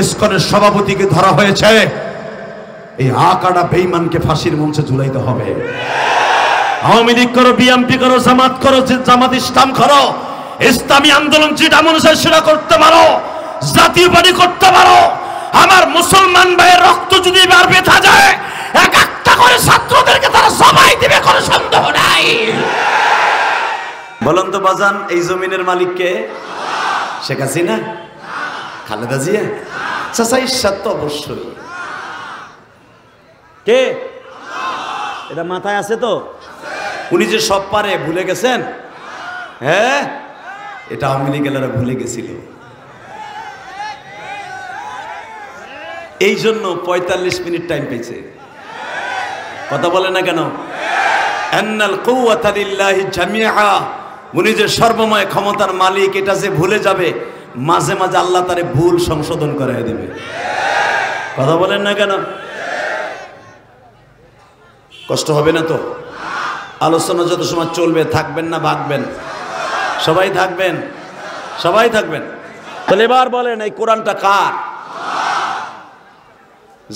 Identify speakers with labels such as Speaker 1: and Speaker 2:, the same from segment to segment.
Speaker 1: ইসকনের সভাপতিকে ধরা হয়েছে। এই আকাটা বেঈমানকে ফাঁসির মঞ্চে ঝুলাইতে হবে। আওয়ামী লীগ করো, বিএনপি করো, জামাত করো, জামাত ইসলাম করো, ইসলামী আন্দোলন যেটা মনে চায় সেটা করতে পারো, জাতীয় পার্টি করতে পারো। আমার মুসলমান ভাইয়ের রক্ত যদি এবার বেথা যায়, এক একটা করে ছাত্রদেরকে তারা সবাই দিবে, কোনো সন্দেহ নাই। বলেন তো বাজান, এই জমিনের মালিক কে? শেখ হাসিনা, খালেদা জিয়া, চাচা ইরশাদ তো অবশ্যই। কে? এটা মাথায় আছে তো? উনি যে সব পারে ভুলে গেছেন? হ্যাঁ, এটা আওয়ামী লীগেরা ভুলে গেছিল। এই জন্য 45 মিনিট টাইম পেয়েছে। কথা বলে না কেন? আন্নাল কুওয়াতা লিল্লাহি জামিআ, উনি যে সর্বময় ক্ষমতার মালিক, এটা যে ভুলে যাবে, মাঝে মাঝে আল্লাহ তারে ভুল সংশোধন করায় দিবে। কথা বলেন না কেন? কষ্ট হবে না তো? আলোচনা যত সময় চলবে, থাকবেন না ভাগবেন? সবাই থাকবেন, সবাই থাকবেন। তাহলে এবার বলেন, এই কোরআনটা কার?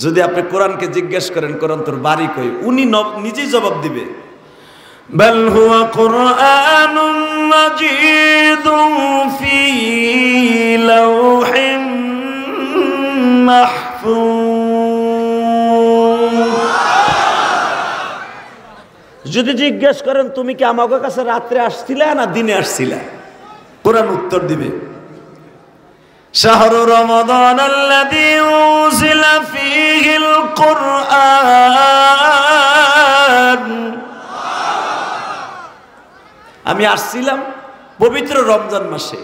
Speaker 1: যদি আপনি কোরআনকে জিজ্ঞেস করেন, কোরআন তোর বাড়ি কই, উনি নিজেই জবাব দিবে, বাল হুয়া কুরআনুম মাজিদুন ফি লাওহিম মাহফুজ। যদি জিজ্ঞেস করেন তুমি কি আমাদের কাছে রাত্রে আসছিলা না দিনে আসছিলা, কোরআন উত্তর দিবে, শাহরু রমাদান আল্লাযী উনজিলা ফীহিল কুরআন, আমি আসছিলাম পবিত্র রমজান মাসে,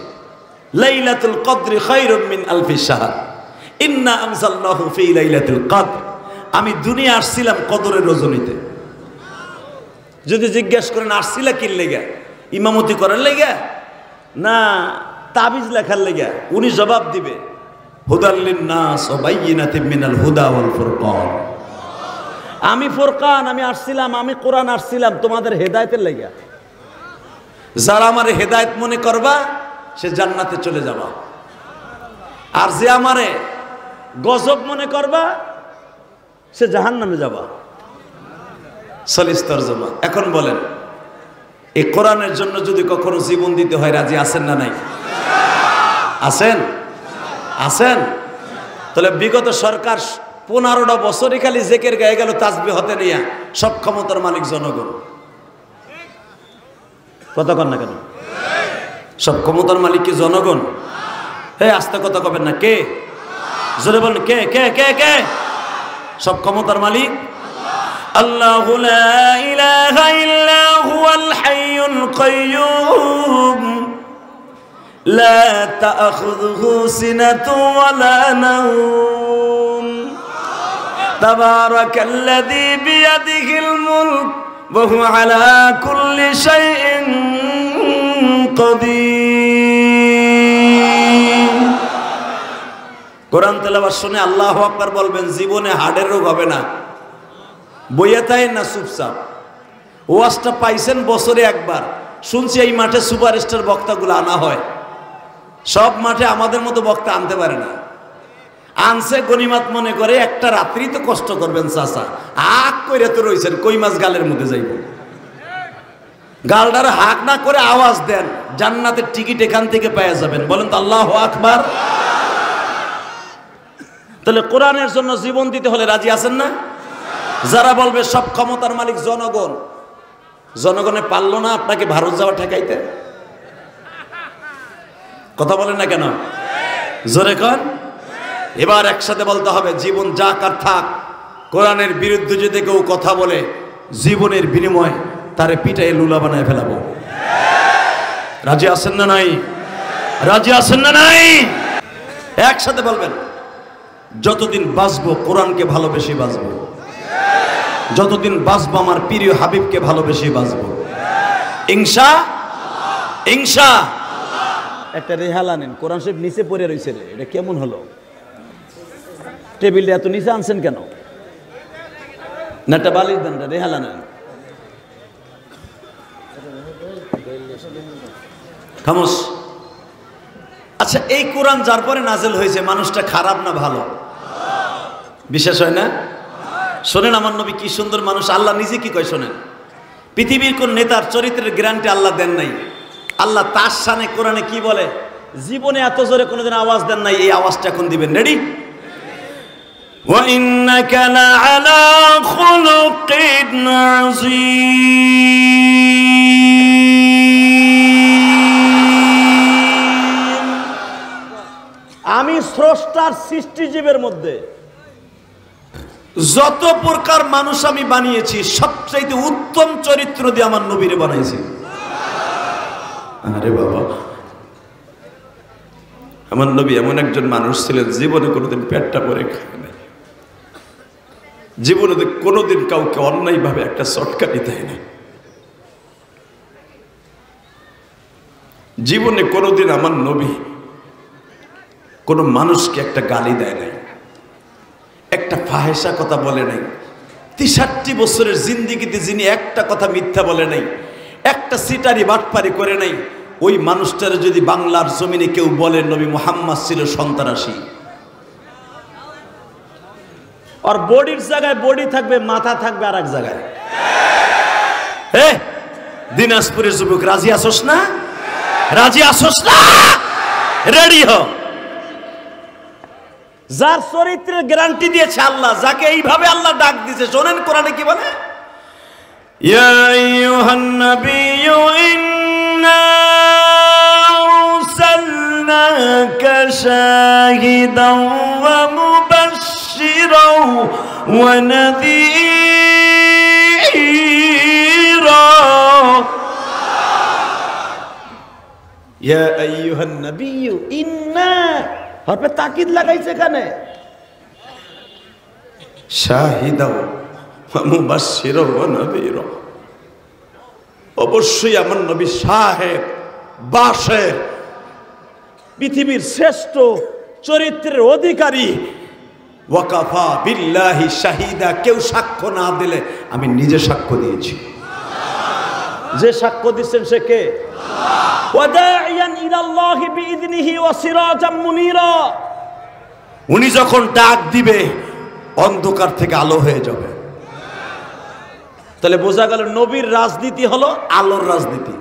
Speaker 1: লাইলাতুল কদরি খায়রুম মিন আলফি শাহর, ইন্না আনজালনাহু ফী লাইলাতুল কদর, আমি দুনিয়া আসছিলাম কদরের রজনীতে। যদি জিজ্ঞেস করেন আসছিলা কি লেগা, ইমামতি করার লেগা না তাবিজ লেখার লেগা, উনি জবাব দিবে, হুদাল লিন-নাস ওয়া বাইয়িনাতিন মিনাল হুদা ওয়াল ফুরকান, আমি ফুরকান, আমি আসছিলাম, আমি কোরআন আসছিলাম তোমাদের হেদায়েতের লেগা। যারা আমারে হেদায়েত মনে করবা সে জান্নাতে চলে যাবা, আর যে আমারে গজব মনে করবা সে জাহান্নামে যাবা। সলিস্তর জমা। এখন বলেন, এই কোরআনের জন্য যদি কখনো জীবন দিতে হয়, রাজি আছেন না নাই? আছেন? আছেন? তাহলে বিগত সরকার 15টা বছরই খালি জেকের গায়ে গেল তাসবিহ হতে নিয়ে, সব ক্ষমতার মালিক জনগণ। কথা কন না কেন? সব ক্ষমতার মালিক কি জনগণ? হে আস্তে কথা কবেন না, কে? জোরে বলেন, কে কে কে কে? সব ক্ষমতার মালিক আল্লাহু লা ইলাহা ইল্লা হুয়াল হাইয়ুল কাইয়্যুম লা তা'খুযুহু সিনাতুন ওয়া লা নাওম তাবারাকাল্লাযী বিয়াদিহিল মুলক ওয়া হুয়া আলা কুল্লি শাইইন কাদির। কোরআন তেলাওয়াত শুনে আল্লাহু আকবার বলবেন, জীবনে হার্টের রোগ হবে না। বইয়া তাই না চুপচাপ। ওয়াজটা পাইছেন বছরে একবার, শুনছি এই মাঠে সুপারস্টার বক্তাগুলো আনা হয়, সব মাঠে আমাদের মতো বক্তা আনতে পারে না। আনছে গনিমাত মনে করে, একটা রাত্রি তো কষ্ট করবেন চাচা, হাক করে তো রয়েছেন, কই মাছ গালের মধ্যে যাইব, গালটার হাক না করে আওয়াজ দেন, জান্নাতের টিকিট এখান থেকে পেয়ে যাবেন। বলেন তো আল্লাহু আকবার। তাহলে কোরআনের জন্য জীবন দিতে হলে রাজি আছেন না? যারা বলবে সব ক্ষমতার মালিক জনগণ, জনগণে পারলো না আপনাকে ভারত যাওয়া ঠেকাইতে, কথা বলেন না কেন? জোরে কন। এবার একসাথে বলতে হবে, জীবন যাক আর থাক, কোরআনের বিরুদ্ধে যদি কেউ কথা বলে, জীবনের বিনিময় তারে পিটাই লুলা বানায় ফেলাবো। রাজি আছেন না নাই? রাজি আছেন না নাই? একসাথে বলবেন, যতদিন বাঁচবো কোরআনকে ভালোবেসে বাঁচবো, যতদিন বাঁচবো আমার প্রিয় হাবিবকে ভালোবেসে বাঁচবো, ইনশাআল্লাহ। ইনশাআল্লাহ। একটা রেহালা নেন, কোরআন শরীফ নিচে পড়ে রয়েছে, এটা কেমন হলো? টেবিলটা এত নিচে আনছেন কেন? না একটা বালিশ দেন, রেহালা নেন। খামোশ। আচ্ছা, এই কোরআন যার পরে নাজেল হয়েছে মানুষটা খারাপ না ভালো? বিশ্বাস হয় না? শোনেন আমার নবী কি সুন্দর মানুষ, আল্লাহ নিজে কি কয় শোনেন। পৃথিবীর কোন নেতার চরিত্রের গ্যারান্টি আল্লাহ দেন নাই। আল্লাহ তার শানে কোরআনে কি বলে, জীবনে এত জোরে কোনোদিন আওয়াজ দেন নাই, এই আওয়াজটা এখন দিবেন। রেডি? وَإِنَّكَ لَعَلَى خُلُقٍ عَظِيمٍ। আমি স্রষ্টার সৃষ্টিজীবের মধ্যে যত প্রকার মানুষ আমি বানিয়েছি সবচাইতে উত্তম চরিত্র দিয়ে আমার নবীরে বানাইছি। আরে বাবা, আমার নবী এমন একজন মানুষ ছিলেন জীবনে কোনোদিন পেটটা ভরে খায় নাই, জীবনে কোনোদিন কাউকে অন্যায় ভাবে একটা চটকানি দেয় না, জীবনে কোনোদিন আমার নবী কোন মানুষকে একটা গালি দেয় নাই, একটা ফাহেসা কথা বলে নাই। ৬৩ বছরের জিন্দিগিতে যিনি একটা কথা মিথ্যা বলে নাই, একটা সিটারি বাটপারি করে নাই, ওই মানুষটার যদি বাংলার জমিনে কেউ বলে নবী মুহাম্মদ ছিল সন্ত্রাসী, আর বডির জায়গায় বডি থাকবে, মাথা থাকবে আর এক জায়গায়। দিনাজপুরের যুবক রাজি আসোস না? রাজি আসোস না? রেডি হ। যার চরিত্রের গ্যারান্টি দিয়েছে আল্লাহ, যাকে এইভাবে আল্লাহ ডাক দিয়েছে, শোনেন কোরআনে কি বলে, ইয়া আইয়ুহান নাবিয়্যু ইন্না আরসালনাকা শাহিদাও ওয়া মুবাশশিরাও ওয়া নাযীরা। ইয়া আইয়ুহান নাবিয়্যু ইন্না, হরফে তাকিদ লাগাইছে এখানে, শাহিদাও ওয়া মুবাশশিরাও ওয়া নাযীরা। অবশ্যই আমার নবী সাহেব বাশের, পৃথিবীর শ্রেষ্ঠ চরিত্রের অধিকারী। ওয়াকাফা বিল্লাহি শাহিদা, কেউ সাক্ষ্য না দিলে আমি নিজে সাক্ষ্য দিয়েছি। যে সাক্ষ্য দিচ্ছেন সে কে? ওয়াদাইয়ান ইলাল্লাহি বিইذনিহি ওয়া সিরাজাম মুনীরা। উনি যখন ডাক দিবে অন্ধকার থেকে আলো হয়ে যাবে। তাহলে বোঝা গেল নবীর রাজনীতি হলো আলোর রাজনীতি।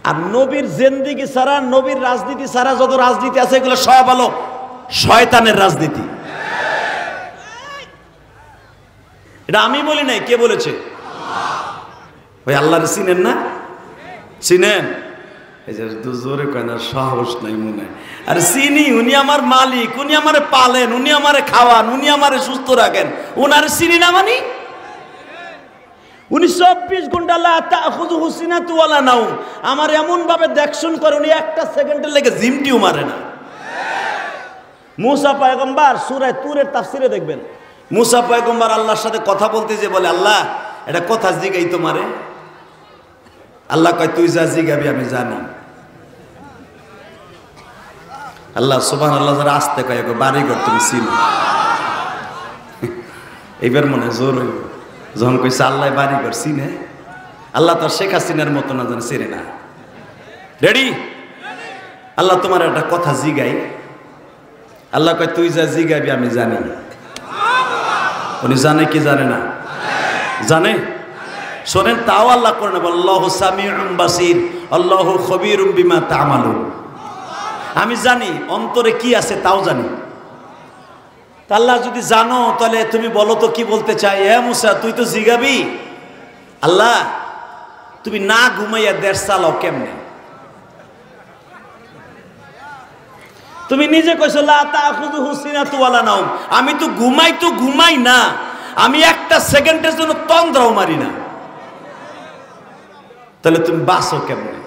Speaker 1: আর নবীর জিন্দেগি ছাড়া, নবীর রাজনীতি ছাড়া যত রাজনীতি আছে এগুলো সব হলো শয়তানের রাজনীতি। এটা আমি বলি নাই, কে বলেছে? ওই আল্লাহর চিনেন না? চিনেন? এই যে জোরে কয় না, সাহস নাই মনে। আর চিনি, উনি আমার মালিক, উনি আমারে পালেন, উনি আমারে খাওয়ান, উনি আমারে সুস্থ রাখেন, উনারে চিনি না মানি? উনি ২৪ ঘন্টা লা তাখুযুহু সিনাতু ওয়ালা নাওম, আমার এমন ভাবে দেখশন করে উনি একটা সেকেন্ডের লেগে জিমটিও মারে না। মুসা পয়গম্বর সূরা তুরের তাফসিরে দেখবেন, মুসা পয়গম্বর আল্লাহর সাথে কথা বলতে যে বলে, আল্লাহ এটা কথা জিগাই তোমারে। আল্লাহ কয় তুই যা জিগাবি আমি জানি। আল্লাহ সুবহানাল্লাহ যারা আসতে কয় বাড়িঘর তুমি চিনো। এইবার মনে জোর হইব যখন কইছে আল্লাহ বাড়িঘর চিনে। আল্লাহ তো শেখ হাসিনার মতো না, জানে চিনে না। রেডি? আল্লাহ তোমার একটা কথা জিগাই। আল্লাহ কয় তুই যা জিগাবি আমি জানি। উনি জানে কি জানে না? জানে। শোনেন, তাও আল্লাহ করেন, আল্লাহু সামিউম বাসির, আল্লাহু খবীরুম বিমা তা'মালুন। আমি জানি অন্তরে কি আছে, তাও জানি। আল্লাহ যদি জানো তাহলে তুমি বলো তো কি বলতে চাই। মুসা তুই তো জিগাবি, আল্লাহ তুমি না ঘুমাইয়া দেড় চালাও কেমনে? তুমি নিজে কইছো লা তাখুযুহু সিনাতু ওয়ালা নাওম, আমি তো ঘুমাই না, আমি একটা সেকেন্ডের জন্য তন্দ্রাও মারি না। তাহলে তুমি বাঁচো কেমনে?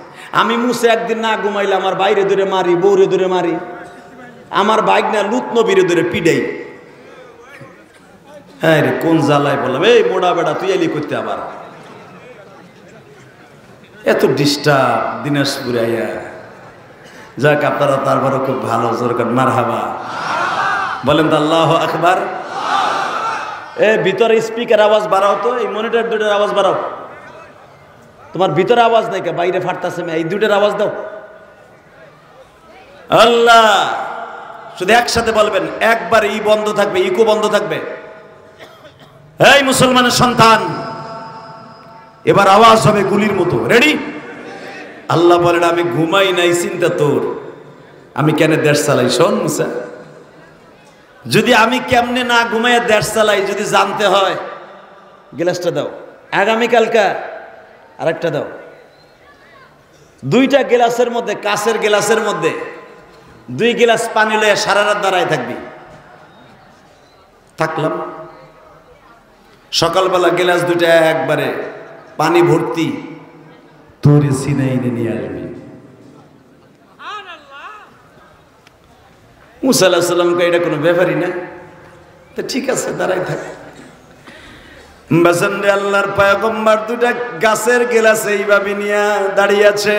Speaker 1: আমি মুসা একদিন না ঘুমাইলে আমার বাইরে ধরে মারি, বউরে ধরে মারি, আমার বাইক না লুত নবীরে ধরে পিডাই। হ্যাঁ রে, কোন জ্বালায় বললাম, এই মোড়া বেড়া তুই এলি করতে আবার এত ডিস্টার্ব দিনাজপুরে আইয়া। যাক, আপনারা তারপরও খুব ভালো, জোরকার মারহাবা বলেন তো আল্লাহু আকবার। ভিতরে স্পিকার আওয়াজ বাড়াও তো, এই মনিটর দুটার আওয়াজ বাড়াও। তোমার ভিতরে আওয়াজ নাই কে? বাইরে ফাটতাছে, এই দুটার আওয়াজ দাও। আল্লাহ, শুধু একসাথে বলবেন, একবার ই বন্ধ থাকবে, ইকো বন্ধ থাকবে। এই মুসলমানের সন্তান, এবার আওয়াজ হবে গুলির মতো। রেডি? আল্লাহ বলেন, আমি ঘুমাই নাই, চিন্তা তোর, আমি কেন দেশ চালাই। শোন মুসা, যদি আমি কেমনে না ঘুমাইয়া দেশ চালাই যদি জানতে হয়, গ্লাসটা দাও, আগামীকালকা আরেকটা দাও। দুইটা গ্লাসের মধ্যে, কাঁচের গ্লাসের মধ্যে 2 গ্লাস পানি লয়ে সারা রাত দাঁড়ায় থাকবি। থাকলাম, সকালবেলা গ্লাস দুইটা একবারে পানি ভর্তি, তোরে সিনাই নিয়ে আসবি। মুসা আলাইহিস সালামকে এটা কোনো ব্যাপারই না, তো ঠিক আছে দাঁড়াই থাক। বাসন্দে আল্লাহর পয়গম্বর দুটা গাছের গ্লাসে এইভাবে নিয়ে দাঁড়িয়ে আছে,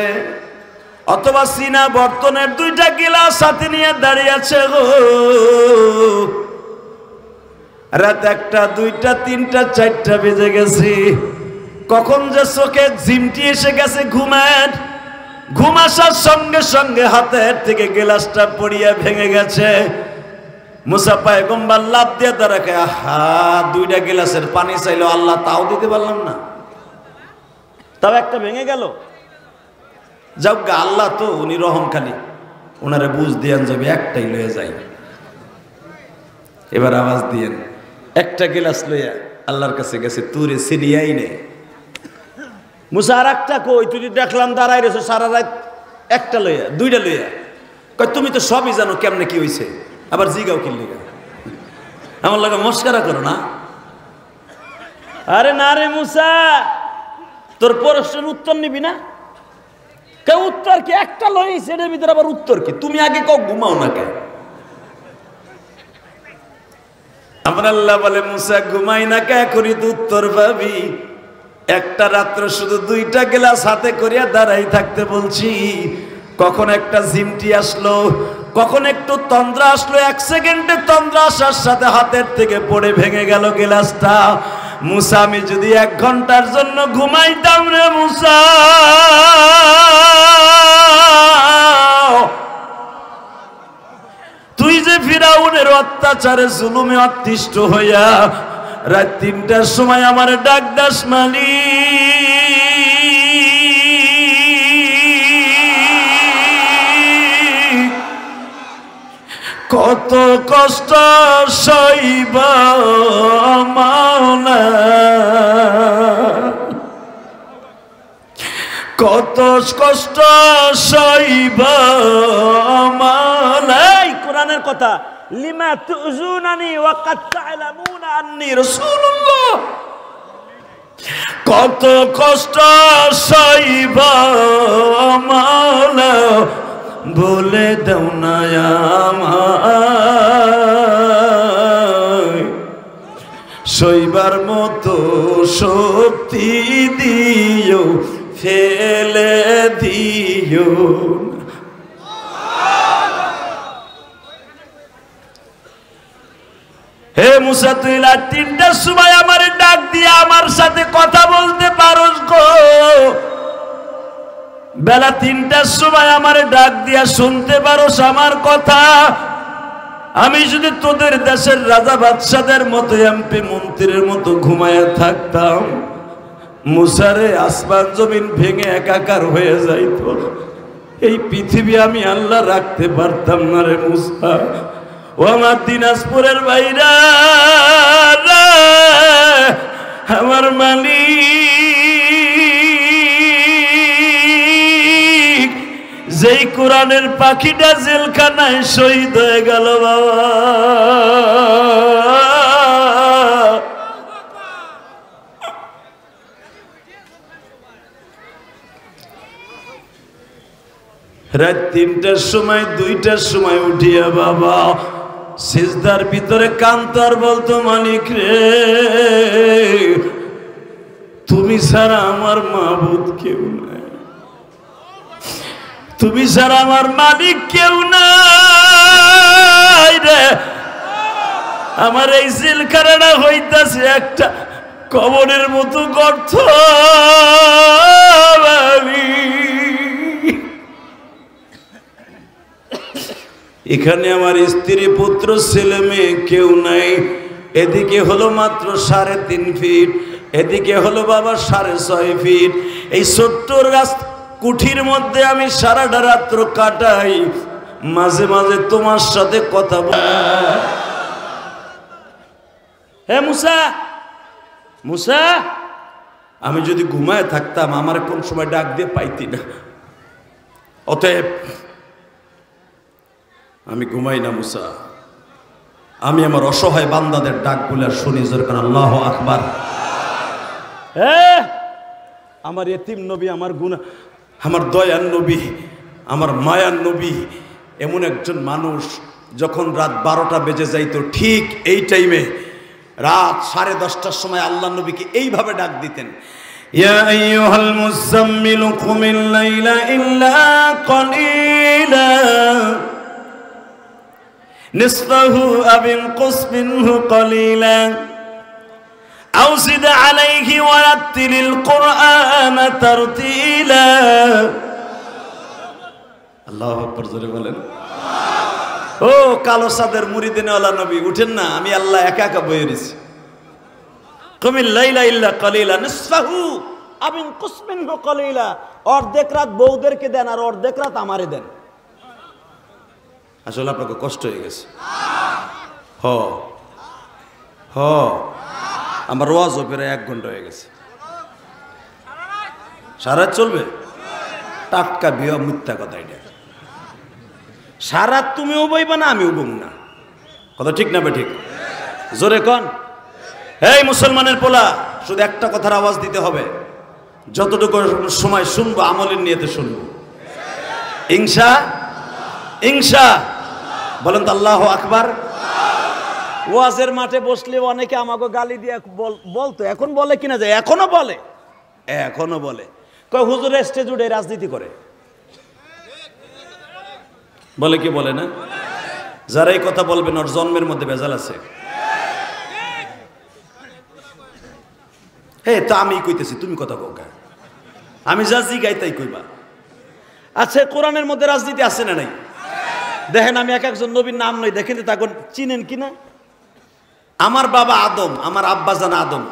Speaker 1: অথবা সিনা বর্তনের 2টা গ্লাস সাথে নিয়ে দাঁড়িয়ে আছে গো। রাত 1টা 2টা 3টা 4টা বেজে গেছে, কখন যে চোখে ঝিমটি এসে গেছে ঘুমের। ঘুম আসার সঙ্গে সঙ্গে হাতের থেকে গ্লাসটা পড়িয়া ভেঙে গেছে। মুসা পয়গম্বর লাফ দিয়ে দাঁড়াকে, আহা, 2টা গ্লাসের পানি চাইলো আল্লাহ, তাও দিতে পারলাম না, তাও একটা ভেঙে গেল। যাও গা, আল্লাহ তো উনি রহমখালী, ওনারে বুঝ দিয়েন যাবে, একটাই লয়ে যাই। এবার আওয়াজ দিয়েন, একটা গ্লাস লইয়া আল্লাহর কাছে গেছে, তুরে সিনিয়াই নে। মুসা আর একটা কই, তুই দেখলাম দাঁড়াই রয়েছে সারা রাত, একটা লইয়া 2টা লইয়া। কয় তুমি তো সবই জানো কেমনে কি হয়েছে, আবার জিগাও কি লিগা, আমার লাগে মস্কারা করো না। আরে না রে মুসা, তোর প্রশ্নের উত্তর নিবি না? কে উত্তর কি? একটা লইছে, এর ভিতরে আবার উত্তর কি? তুমি আগে কও ঘুমাও না কে? আমার আল্লাহ বলে, মুসা ঘুমাই না কে করি তো উত্তর পাবি। একটা রাত্র শুধু 2টা গ্লাস হাতে করিয়া দাঁড়াই থাকতে বলছি, কখন একটা ঝিমটি আসলো, কখন একটু তন্দ্রা আসলো, 1 সেকেন্ডে তন্দ্রা আসার সাথে হাতের থেকে পড়ে ভেঙে গেল গ্লাসটা। মুসা, আমি যদি 1 ঘন্টার জন্য ঘুমাইতাম রে মুসা, তুই যে ফিরাউনের অত্যাচারে জুলুমে অতিষ্ঠ হইয়া রাত 3টার সময় আমার ডাক দাস মালিক, কত কষ্ট সইবা মাওলা, কত কষ্ট সইবা মাওলা। কোরআনের কথা, লিমা তুযুনানি ওয়া কাদ তা'লামুনা আন্নী রাসূলুল্লাহ, কত কষ্ট সইবা মাওলা, বলে দাও না আমায়, সইবার মতো শক্তি দিও, ফেলে দিও। হে মুসা, তুই রাত 3টার সময় আমার ডাক দিয়ে আমার সাথে কথা বলতে পারোস গো। বেলা 3টার সময় আমার ডাক দিয়া শুনতে পারোস আমার কথা। আমি যদি তোদের দেশের রাজা বাদশাদের মতো, এমপি মন্ত্রীর মতো ঘুমায়া থাকতাম, মুসারে আসমান জমিন ভেঙে একাকার হয়ে যাইত। এই পৃথিবী আমি আল্লাহ রাখতে পারতাম না রে মুসা। ও আমার দিনাজপুরের ভাইরা, আমার মালিক যেই কোরআনের পাখিটা জেলখানায় শহীদ হয়ে গেল বাবা, রাত 3টার সময় 2টার সময় উঠিয়া বাবা সিজদার ভিতরে কান্তার বলতো, মালিক রে, তুমি ছাড়া আমার মাবুদ কেউ নাই, তুমি ছাড়া আমার মালিক কেউ নাই রে। আমার এই জেলখানাটা হইতাছে একটা কবরের মতো গর্ত। এখানে আমার স্ত্রী পুত্র ছেলে মেয়ে কেউ নাই। এদিকে হলো মাত্র 3.5 ফিট, এদিকে হলো বাবা 6.5 ফিট। এই ছোট্ট কুঠির মধ্যে আমি সারাটা রাত্র কাটাই, মাঝে মাঝে তোমার সাথে কথা বল। হে মুসা, মুসা, আমি যদি ঘুমায় থাকতাম আমার কোন সময় ডাক দিয়ে পাইতি না। অতএব আমি ঘুমাই না মুসা, আমি আমার অসহায় বান্দাদের ডাকগুলো শুনি। জোরকার আল্লাহু আকবার। আমার এতিম নবী, আমার গুনাহ, আমার দয়ার নবী, আমার মায়ার নবী এমন একজন মানুষ, যখন রাত 12টা বেজে যাইতো ঠিক এই টাইমে রাত 10:30টার সময় আল্লাহ নবীকে এইভাবে ডাক দিতেন, ইয়া আইয়ুহাল মুযাম্মিল কুমিল লাইলা ইল্লা কলিলা নিসফাহু আও ইনকুস মিনহু কলিলা আও জিদ আলাইহি ওয়া রাত্তিলিল কুরআনা তারতিলা। আল্লাহু আকবার, জোরে বলেন। ও কালো সাদের মুরিদিনওয়ালা নবী, উঠেন না, আমি আল্লাহ একা একা বয়ে রয়েছি। কুমিল লাইলা ইল্লা কলিলা নিসফাহু আও ইনকুস মিনহু কলিলা। অর্ধেক রাত বউদেরকে দেন আর অর্ধেক রাত আমারে দেন। আসলে আপনাকে কষ্ট হয়ে গেছে। হ হ আমার ওয়াজ ওপেরা 1 ঘন্টা হয়ে গেছে। সারা চলবে? টাটকা বিয়া মিথ্যা কথা এটা। সারা তুমিও বইবা না, আমিও বম না। কথা ঠিক না? ঠিক জোরে কন। এই মুসলমানের পোলা, শুধু একটা কথার আওয়াজ দিতে হবে, যতটুকু সময় শুনবো আমলের নিয়েতে শুনবো। ইনশা ইনশা বলেন তো আল্লাহু আকবার। ওয়াজের মাঠে বসলে অনেকে আমাকে গালি দিয়ে বলতো, এখন বলে কিনা যায়, এখনো বলে, এখনো বলে, কয় হুজুর স্টেজ উঠে রাজনীতি করে। বলে কি বলে না? যারা এই কথা বলবেন ওর জন্মের মধ্যে ভেজাল আছে। হে তো আমি কইতেছি, তুমি কথা কও। আমি যা জিগাই তাই কইবা। আচ্ছা, কোরআনের মধ্যে রাজনীতি আছে না নাই? দেখেন, আমি এক একজন নবীর নাম নই, দেখেন তখন চিনেন কিনা। আমার বাবা আদম, আমার আব্বা জান আদম।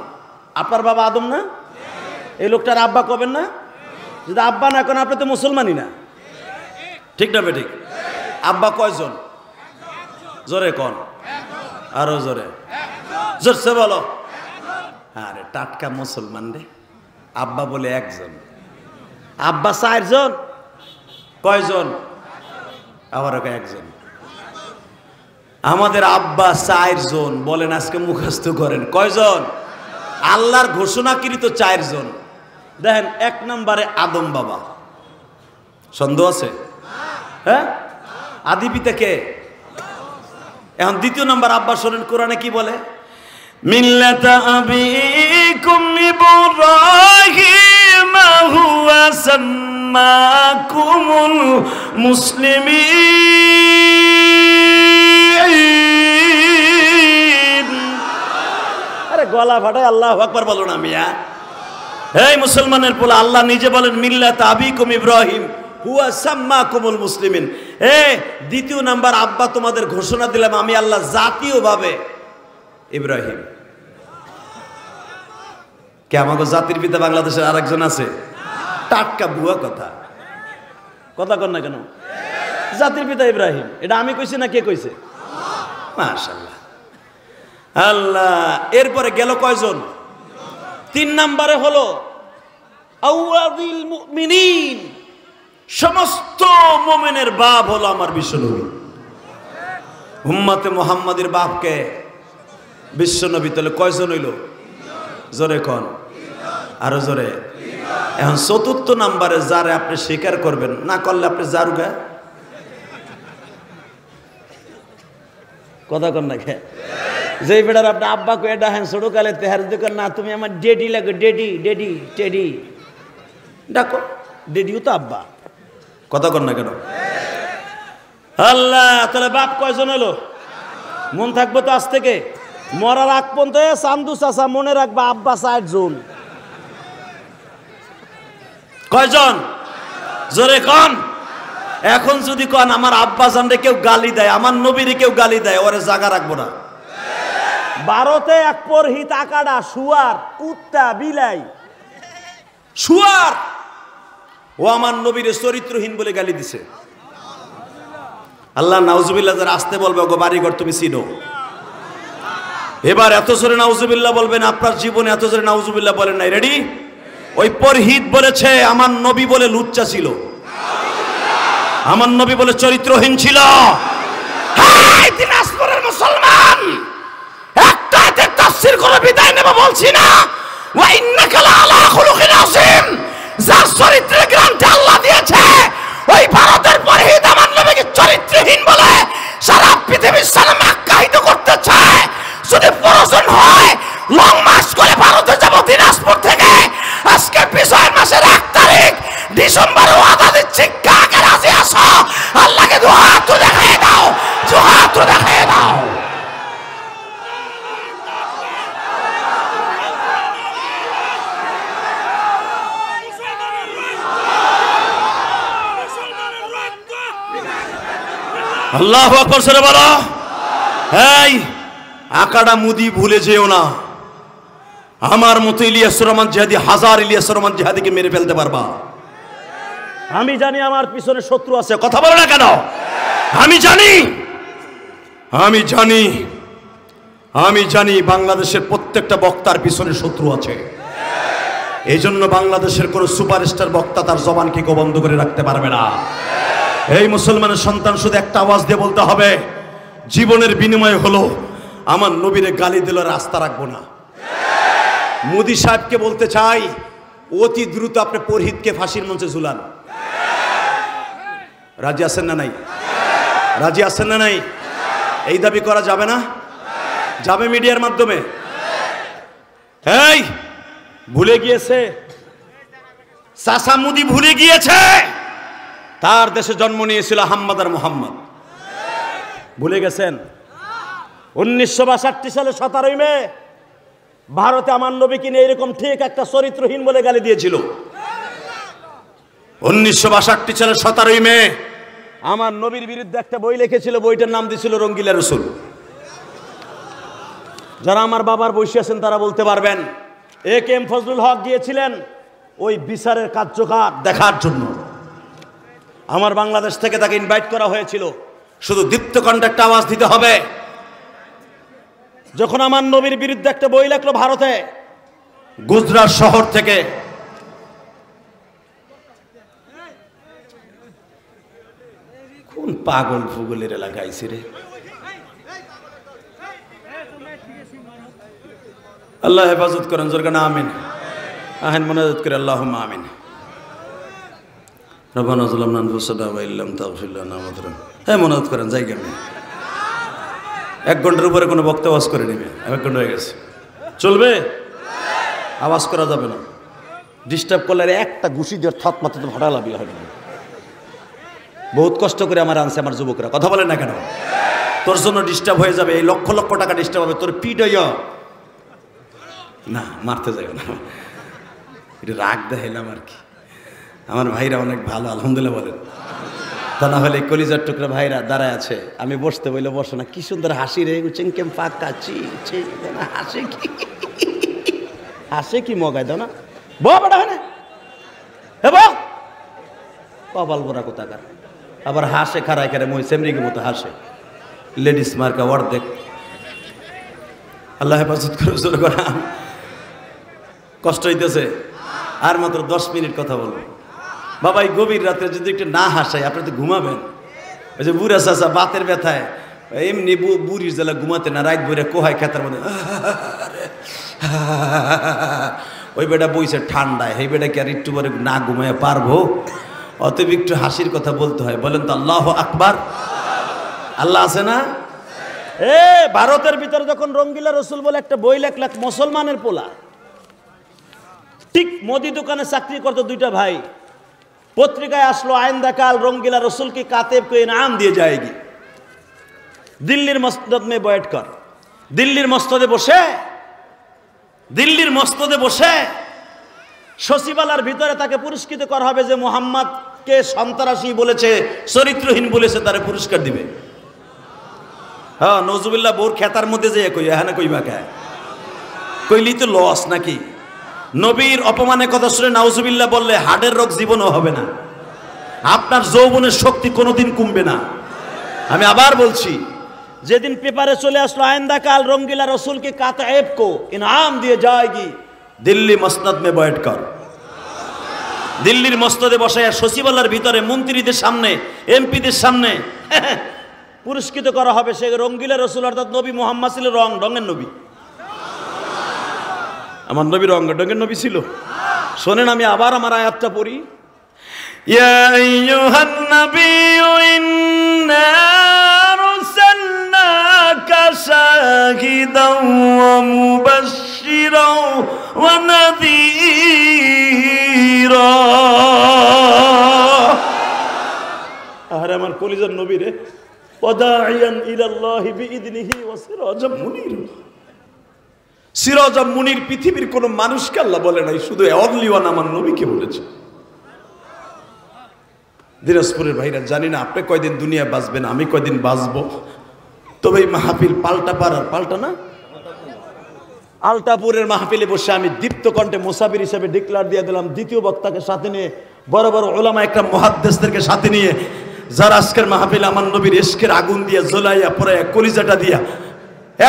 Speaker 1: আপনার বাবা আদম না? এই লোকটার আব্বা কবেন না? যদি আব্বা না করেন আপনি তো মুসলমানই না। ঠিক না বেঠিক? আব্বা কয়জন? জোরে কন, আরো জোরে, জোরসে বলো। আরে টাটকা মুসলমান রে, আব্বা বলে একজন, আব্বা 4 জন, কয়জন? আবার একজন। আমাদের আব্বা 4 জন, বলেন আজকে মুখস্থ করেন কয়জন? আল্লাহর ঘোষণাকৃত 4 জন। দেখেন, 1 নম্বরে আদম বাবা, সন্দেহ আছে? হ্যাঁ, আদি পিতা কে? এখন 2 নম্বর আব্বা শোনেন কোরআনে কি বলে, মিল্লাতা আবিকুম ইব্রাহিম হুয়া সাম্মাকুমুল মুসলিমিন। আরে গলা ফাটায় আল্লাহু আকবার বলো না মিয়া। এই মুসলমানের পোলা, আল্লাহ নিজে বলেন মিল্লাতা আবিকুম ইব্রাহিম হুয়া সাম্মাকুমুল মুসলিমিন। 2 নাম্বার আব্বা তোমাদের ঘোষণা দিলাম আমি আল্লাহ জাতীয়ভাবে ইব্রাহিম। কে আমাকে জাতির পিতা বাংলাদেশের আরেকজন আছে? টাটকা বুয়া কথা, কথা কর না কেন? জাতির পিতা ইব্রাহিম, এটা আমি কইছি না কে কইছে? মাশাআল্লাহ, আল্লাহ। এরপরে গেল কয়জন? 3 নম্বরে হলো আউয়াদিল মুমিনিন, সমস্ত মুমিনের বাপ হলো আমার বিশ্বনবী। উম্মতে মুহাম্মাদের বাপকে বিশ্বনবী, তাহলে কয়জন হইল? জোরে কন, আরো জোরে। এখন 4র্থ নাম্বারে যারে আপনি স্বীকার করবেন, না করলে আপনি জারুগা। কথা কন না কে? যেই বেটার আপনি আব্বা কয়ে ডাহেন ছোট কালে তেহার দোকান, না তুমি আমার ডেডি লাগে, ডেডি ডেডি টেডি ডাকো, ডেডিও তো আব্বা। কথা কন না কেন? আল্লাহ, তাহলে বাপ কয়জন হলো? মন থাকবো তো আজ থেকে মরার আগ পর্যন্ত। চান্দু চাচা মনে রাখবা, আব্বা 4 জন। কয়জন? জোরে কন। এখন যদি কোন আমার আব্বা জানরে কেউ গালি দেয়, আমার নবীরে কেউ গালি দেয়, ওরে জায়গা রাখবো না।
Speaker 2: ভারতে এক পরহিত আকাড়া, শুয়ার, কুত্তা, বিলাই,
Speaker 1: শুয়ার ও আমার নবীরে চরিত্রহীন বলে গালি দিছে। আল্লাহ নাউজুবিল্লাহ যারা আসতে বলবে ওগো বাড়িঘর তুমি চিনো। এবার এত জোরে নাউজুবিল্লাহ বলবেন, আপনার জীবনে এত জোরে নাউজুবিল্লাহ বলেন নাই। রেডি? ওই পরহিত বলেছে আমার নবী বলে লুচ্চা ছিল, আমার নবী বলে চরিত্রহীন ছিল। হাই দিনাজপুরের মুসলমান, একটা হাতে তাফসীর করে বিদায় নেব বলছি না। ওয়া ইন্নাকা লাআলা খুলুকিন আযীম, যার চরিত্রের গ্রান্টি আল্লাহ দিয়েছে, ওই ভারতের পরহিত আমার নবীকে চরিত্রহীন বলে সারা পৃথিবীর সামনে আখ্যায়িত করতে চায়। যদি প্রয়োজন হয় লং মার্চ করে ভারতে যাব দিনাজপুর থেকে। আজকে বিজয় মাসের 1 তারিখ ডিসেম্বরে ওয়াদা দিচ্ছি, কাকে রাজি আছো? আল্লাহকে দু হাত দেখায় দাও, দু হাত দেখায় দাও। আল্লাহু আকবার সরে বলো। এই আকাড়া মুদি ভুলে যেও না, আমার মতো ইলিয়াসুর রহমান জিহাদি, হাজার ইলিয়াসুর রহমান জিহাদিকে মেরে ফেলতে পারবা।
Speaker 2: আমি জানি আমার পিছনে শত্রু আছে,
Speaker 1: কথা বলো না কেন? আমি জানি, আমি জানি, আমি জানি বাংলাদেশের প্রত্যেকটা বক্তার পিছনে শত্রু আছে। এই জন্য বাংলাদেশের কোন সুপারস্টার বক্তা তার জবানকে বন্ধ করে রাখতে পারবে না। এই মুসলমানের সন্তান শুধু একটা আওয়াজ দিয়ে বলতে হবে, জীবনের বিনিময় হলো আমার নবীরে গালি দিল, রাস্তা রাখবো না। মোদি সাহেবকে বলতে চাই, অতি দ্রুত আপনি পরহিতকে ফাঁসির মঞ্চে ঝুলান। রাজি আছেন না নাই? রাজি আছেন না নাই? এই দাবি করা যাবে না? যাবে মিডিয়ার মাধ্যমে? এই ভুলে গিয়েছে, চাচা মোদি ভুলে গিয়েছে তার দেশে জন্ম নিয়েছিল হাম্মাদ আর মোহাম্মদ। ভুলে গেছেন? 1962 সালে 17 মে ভারতে আমার নবীকে নিয়ে এরকম ঠিক একটা চরিত্রহীন বলে গালি দিয়েছিল। 1962 সালে 17 মে আমার নবীর বিরুদ্ধে একটা বই লিখেছিল, বইটার নাম দিয়েছিল রঙ্গিলা রসুল। যারা আমার বাবার বয়সী আছেন তারা বলতে পারবেন। এ.কে.এম. ফজলুল হক গিয়েছিলেন ওই বিচারের কার্যকর দেখার জন্য। আমার বাংলাদেশ থেকে তাকে ইনভাইট করা হয়েছিল, শুধু দীপ্ত কণ্ঠে একটা আওয়াজ দিতে হবে। যখন আমার নবীর বিরুদ্ধে একটা বই লেখলো ভারতে, গুজরাট শহর থেকে, কোন পাগল ফুগলের এলাকায় রে, আল্লাহ হেফাজত করেন, জোরকানা আমিন। আহেন মোনাজাত করে আল্লাহুম্মা আমিন। রব্বানা যালামনা আনফুসানা ওয়া ইল্লাম তাগফির লানা ওয়া তারহামনা। হ্যাঁ মোনাজাত করেন, যাই আমি 1 ঘন্টার উপরে কোনো বক্তা আওয়াজ করে নেবে, 1 ঘন্টা হয়ে গেছে। চলবে? আওয়াজ করা যাবে না, ডিস্টার্ব করলে একটা ঘুষি দিয়ে থত মাথাতে ফাটা লাভি হয় না। বহুত কষ্ট করে আমার আনছে আমার যুবকরা, কথা বলে না কেন? তোর জন্য ডিস্টার্ব হয়ে যাবে, এই লক্ষ লক্ষ টাকা ডিস্টার্ব হবে, তোর পিঠ হইয়া না, মারতে যাবে না। এটা রাগ দেখাইলাম আর কি। আমার ভাইরা অনেক ভালো, আলহামদুলিল্লাহ বলেন। তা না হলে কলিজার টুকরা ভাইরা দাঁড়ায় আছে, আমি বসতে বললে বসো না। কি সুন্দর হাসি রে, চেংকেম পাকা হাসে কি, হাসে কি মগায় দাও না, বেটা হয় না কপাল বোরা কোথাকার। আবার হাসে খারায় খারে মই সেমরিকে মতো হাসে, লেডিস মার্কা অর্ধেক। আল্লাহ হেফাজত করে। কষ্ট হইতেছে, আর মাত্র 10 মিনিট কথা বলবো। বাবা এই গভীর রাত্রে যদি একটু না হাসাই, আপনি তো ঘুমাবেন। ওই যে বুড়া চাচা বাতের ব্যথায় এমনি বুড়ির জ্বালা ঘুমাতে না, রাত বইরে কোহায় খেতার মধ্যে ওই বেটা বইছে ঠান্ডায়, এই বেটা কি আর একটু পরে না ঘুমায় পারবো? অতএব একটু হাসির কথা বলতে হয়। বলেন তো আল্লাহু আকবার। আল্লাহ আছে না?
Speaker 2: ভারতের ভিতরে যখন রঙ্গিলা রসুল বলে একটা বই লেখলাক, মুসলমানের পোলা, ঠিক মুদি দোকানে চাকরি করতো 2টা ভাই। পত্রিকায় আসলো আইন্দা কাল রঙ্গিলা রসুল কি কাতেব को इनाम দিয়ে जाएगी। দিল্লির মসনদ में बैठ कर, দিল্লির মসনদে বসে সচিবালয়ের ভিতরে তাকে পুরস্কৃত করা হবে যে মুহাম্মদকে সন্ত্রাসী বলেছে, চরিত্রহীন বলেছে, তারে পুরস্কার দিবে। হ্যাঁ, নজরুল্লাহ বোর খেতার মধ্যে যে কই হ্যাঁ কইবা কে কইলি তো লস নাকি? নবীর অপমানের কথা শুনে নাউজুবিল্লাহ বললে হার্টের রোগ জীবনও হবে না, আপনার যৌবনের শক্তি কোনোদিন কমবে না। আমি আবার বলছি, যেদিন পেপারে চলে আসলো आइंदा काल रंगीला रसूल के कातएब को इनाम दिए जाएगी, দিল্লি মসনদ মে বৈঠ কর, দিল্লির মসনদে বসায় সচিবালয়ের ভিতরে মন্ত্রীদের সামনে, এমপিদের সামনে পুরস্কৃত করা হবে সে রঙ্গিলা রসুল, অর্থাৎ নবী মুহাম্মদ ছিল রঙের নবী। আমার নবী রঙের নবী ছিল। শোনেন, আমি আবার আমার আয়াতটা পড়ি। ইয়া আইয়ুহান নাবিয়্যু ইন্না আরসালনাকা শাহিদাও ওয়া মুবাশশিরাও ওয়া নাযীরা। আরে আমার কলিজার নবী রে, ওয়াদাইয়ান ইলাল্লাহি বিইذনিহি ওয়া সিরাজাম মুনির। সিরাজাম মুনির পৃথিবীর কোন মানুষকে আল্লাহ বলে নাই, শুধু অনলি ওয়ান আমার নবীকে বলেছে। দিনাজপুরের ভাইরা, জানি না আপনি কয়দিন দুনিয়া বাঁচবেন, আমি কয়দিন বাঁচবো, তবে এই মাহফিল পাল্টা না, আলতাপুরের মাহফিলে বসে আমি দীপ্ত কণ্ঠে মুসাফির হিসেবে ডিক্লার দিয়ে দিলাম, দ্বিতীয় বক্তাকে সাথে নিয়ে, বড় বড় ওলামা একরাম মুহাদ্দিসদেরকে সাথে নিয়ে, যারা আজকের মাহফিল আমার নবীর ইশকের আগুন দিয়ে জ্বলাইয়া পড়াইয়া কলিজাটা দিয়া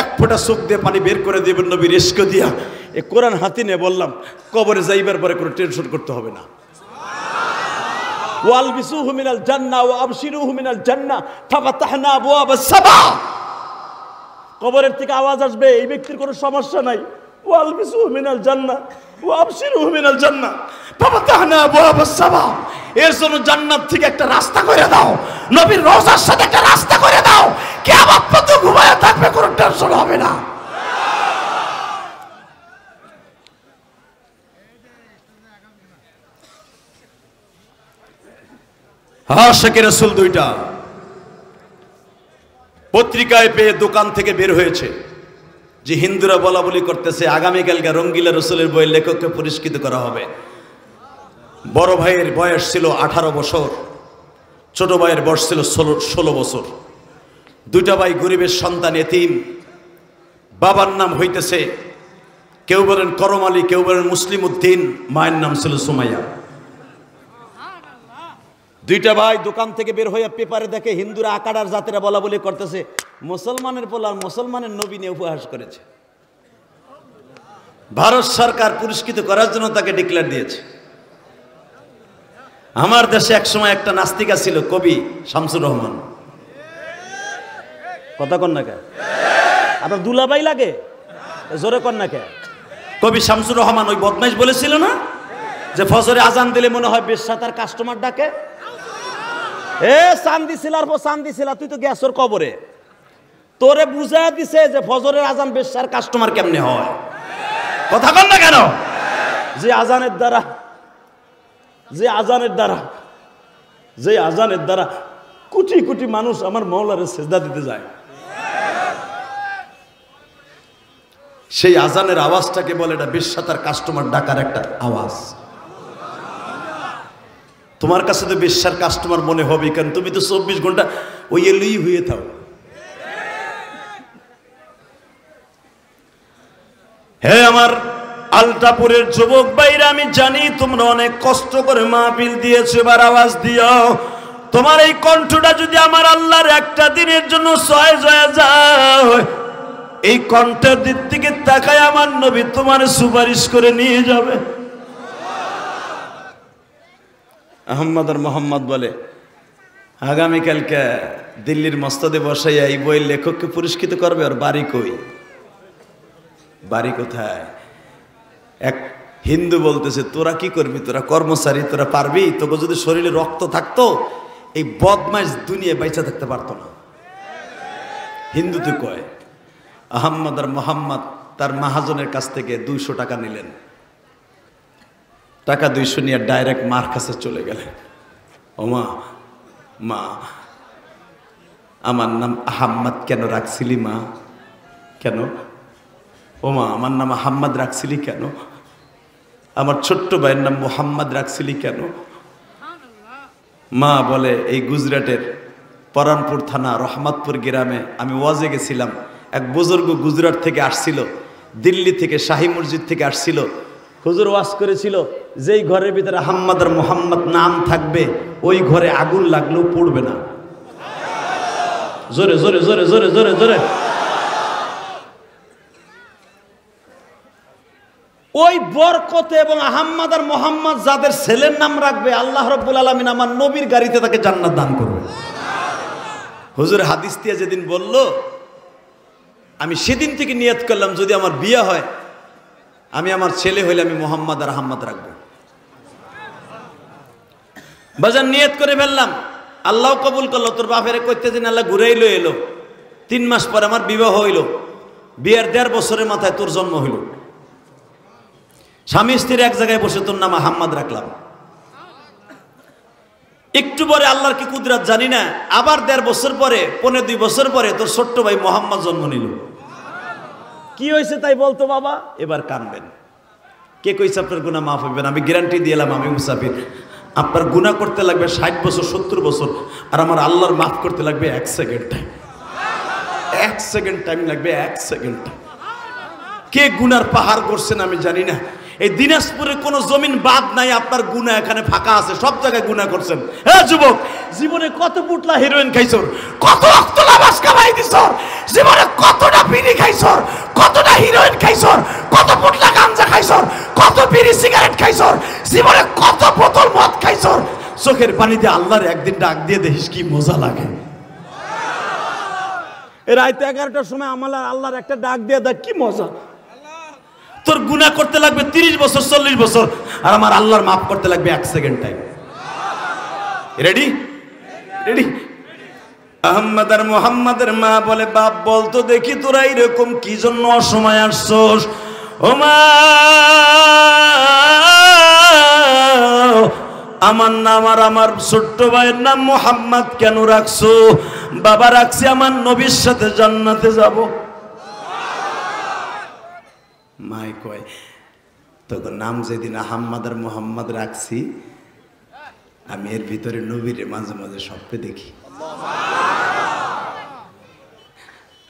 Speaker 2: এক ফোঁটা চোখ দিয়ে পানি বের করে দেবেন নবীর ইশক দিয়া, এ কোরআন হাতে নিয়ে বললাম, কবরে যাইবার পরে কোনো টেনশন করতে হবে না। ওয়ালবিসুহু মিনাল জান্নাহ ওয়া আবশিরুহু মিনাল জান্নাহ ফাফাতাহনা আবওয়াবাস সাবা। কবরের থেকে আওয়াজ আসবে, এই ব্যক্তির কোনো সমস্যা নাই। ওয়ালবিসুহু মিনাল জান্নাহ ওয়া আবশিরুহু মিনাল জান্নাহ ফাফাতাহনা আবওয়াবাস সাবা। এর জন্য জান্নাত থেকে একটা রাস্তা করে দাও, নবীর রওজার সাথে একটা রাস্তা করে দাও, কিয়ামত পর্যন্ত ঘুমায়া থাকবে, কোনো টেনশন হবে না। আশিকে রাসূল দুইটা পত্রিকায় পেয়ে দোকান থেকে বের হয়েছে যে হিন্দুরা বলা বলি করতেছে আগামীকালকে রঙ্গিলা রসুলের বইয়ের লেখককে পুরস্কৃত করা হবে। বড় ভাইয়ের বয়স ছিল 18 বছর, ছোট ভাইয়ের বয়স ছিল 16 বছর। দুইটা ভাই গরিবের সন্তান, এতিম। বাবার নাম হইতেছে কেউ বলেন করম আলী, কেউ বলেন মুসলিম উদ্দিন, মায়ের নাম ছিল সুমাইয়া। দুইটা ভাই দোকান থেকে বের হয়ে পেপারে দেখে হিন্দুরা আকাড়ার জাতিরা বলা বলি করতেছে মুসলমানের পোলা মুসলমানের নবী নিয়ে উপহাস করেছে। ভারত সরকার পুরস্কৃত করার জন্য তাকে ডিক্লেয়ার দিয়েছে। আমার দেশে একসময় একটা নাস্তিকা ছিল, কবি শামসুর রহমান। কথা কন না কে? আপনার দুলাভাই লাগে, জোরে কন না কে? কবি শামসুর রহমান ওই বদমাইশ বলেছিল না যে ফজরে আজান দিলে মনে হয় বেশ্যা তার কাস্টমার ডাকে। এ চান্দি ছিলার পর চান্দি ছিলা, তুই তো গ্যাসের কবরে, তোরে বুঝায় দিছে যে ফজরের আজান বেশ্যার কাস্টমার কেমনে হয়। কথা কন না কেন? যে আজানের দ্বারা কোটি কোটি মানুষ আমার মওলারে সেজদা দিতে যায়, সেই আজানের আওয়াজটাকে বলে এটা বেশ্যা তার কাস্টমার ডাকার একটা আওয়াজ। তোমার কাছে তো বেশ্যার কাস্টমার মনে হবে, কারণ তুমি তো 24 ঘন্টা ওই এলই হয়ে থাও। হে আমার আলতাপুরের যুবক ভাইরা, আমি জানি তোমরা অনেক কষ্ট করে মাহফিল দিয়েছো, এবার আওয়াজ দিও। তোমার এই কণ্ঠটা যদি আমার আল্লাহর একটা দিনের জন্য সয়েজ হয়ে যায়, এই কণ্ঠের দিক থেকে তাকায় আমার নবী তোমার সুপারিশ করে নিয়ে যাবে। আহমদ আর মোহাম্মদ বলে আগামীকালকে দিল্লির মসনদে বসাইয়া এই বইয়ের লেখককে পুরস্কৃত করবে। আর বাড়ি কই? বাড়ি কোথায়? এক হিন্দু বলতেছে তোরা কি করবি, তোরা কর্মচারী, তোরা পারবি? তোকে যদি শরীরে রক্ত থাকতো এই বদমাইশ দুনিয়ায় বাইচা থাকতে পারতো না। হিন্দু তো কয়। আহমদ আর মোহাম্মদ তার মাহাজনের কাছ থেকে 200 টাকা নিলেন। টাকা 200 নিয়ে ডাইরেক্ট মার কাছে চলে গেলেন। ও মা, আমার নাম আহম্মদ কেন রাখছিলি মা? কেন? ও মা, আমার নাম আহম্মদ রাখছিলি কেন?
Speaker 1: আমার ছোট্ট ভাইয়ের নাম মোহাম্মদ রাখছিলি কেন? মা বলে, এই গুজরাটের পরানপুর থানা রহমতপুর গ্রামে আমি ওয়াজে গেছিলাম। এক বুজুর্গ গুজরাট থেকে আসছিল, দিল্লি থেকে শাহী মসজিদ থেকে আসছিল। হুজুর ওয়াজ করেছিল, যেই ঘরের ভিতরে আহম্মদ আর মোহাম্মদ নাম থাকবে ওই ঘরে আগুন লাগলেও পড়বে না। জোরে জোরে জোরে জোরে জোরে জোরে। ওই বরকতে এবং আহম্মদ আর মোহাম্মদ যাদের ছেলের নাম রাখবে, আল্লাহ রাব্বুল আলামিন আমার নবীর গাড়িতে তাকে জান্নাত দান করবে। হুজুর হাদিস দিয়ে যেদিন বলল, আমি সেদিন থেকে নিয়ত করলাম, যদি আমার বিয়ে হয়, আমি আমার ছেলে হইলে আমি মোহাম্মদ আর আহম্মদ রাখবো। বাজার নিয়ত করে ফেললাম, আল্লাহ কবুল করলো। তোর বাপের কইতে দিন আল্লাহ ঘুরেই লো এলো। 3 মাস পরে আমার বিবাহ হইল। বিয়ের 1.5 বছরের মাথায় তোর জন্ম হইল। স্বামী স্ত্রীর এক জায়গায় বসে তোর নাম আহম্মদ রাখলাম। একটু পরে আল্লাহর কি কুদরত জানি না, আবার 1.5 বছর পরে, 1.5-2 বছর পরে তোর ছোট্ট ভাই মোহাম্মদ জন্ম নিল। কি হয়েছে তাই বলতো বাবা? এবার কানবেন। কে কইছে আপনার গুনাহ মাফ হইবে না? আমি গ্যারান্টি দিলাম, আমি মুসাফির। আপনার গুনাহ করতে লাগবে 60 বছর 70 বছর, আর আমার আল্লাহর মাফ করতে লাগবে 1 সেকেন্ড টাইম। 1 সেকেন্ড টাইম লাগবে, 1 সেকেন্ড। কে গুনার পাহাড় করছেন আমি জানি না। এই দিনাজপুরে কোনো জমিন বাদ নাই, আপনার গুনাহ এখানে ফাঁকা আছে, সব জায়গায় গুনাহ করছেন। হ্যাঁ যুবক, জীবনে কত পুটলা হিরোইন খাইছর, কত রক্ত লাবাস কামাই দিছর, জীবনে কতটা বিড়ি খাইছর, কতটা হিরোইন খাইছর, কত পুটলা গাঞ্জা খাইছর, কত বিড়ি সিগারেট খাইছর, জীবনে কত বোতল মদ খাইছর। চোখের পানিতে আল্লাহর একদিন ডাক দিয়ে দেখিস কি মজা লাগে। রাত 11টার সময় আমার আল্লাহর একটা ডাক দিয়ে দেখ কি মজা। তোর গুনাহ করতে লাগবে 30 বছর 40 বছর, আর আমার আল্লাহর মাফ করতে লাগবে 1 second time. Ready ready. Ahmed আর মোহাম্মদের মা বলে, বাপ বলতো দেখি তোরা এরকম কি জন্য অসময় আসছস? ও মা, আমার নাম আর আমার ছোট্ট ভাইয়ের নাম মোহাম্মদ কেন রাখছো? বাবা রাখছি আমার নবীর সাথে জান্নাতে যাব। মাই কয়, তোর নাম যেদিন আহম্মদ আর মোহাম্মদ রাখছি, আমি এর ভিতরে নবীরে মাঝে মাঝে স্বপ্নে দেখি।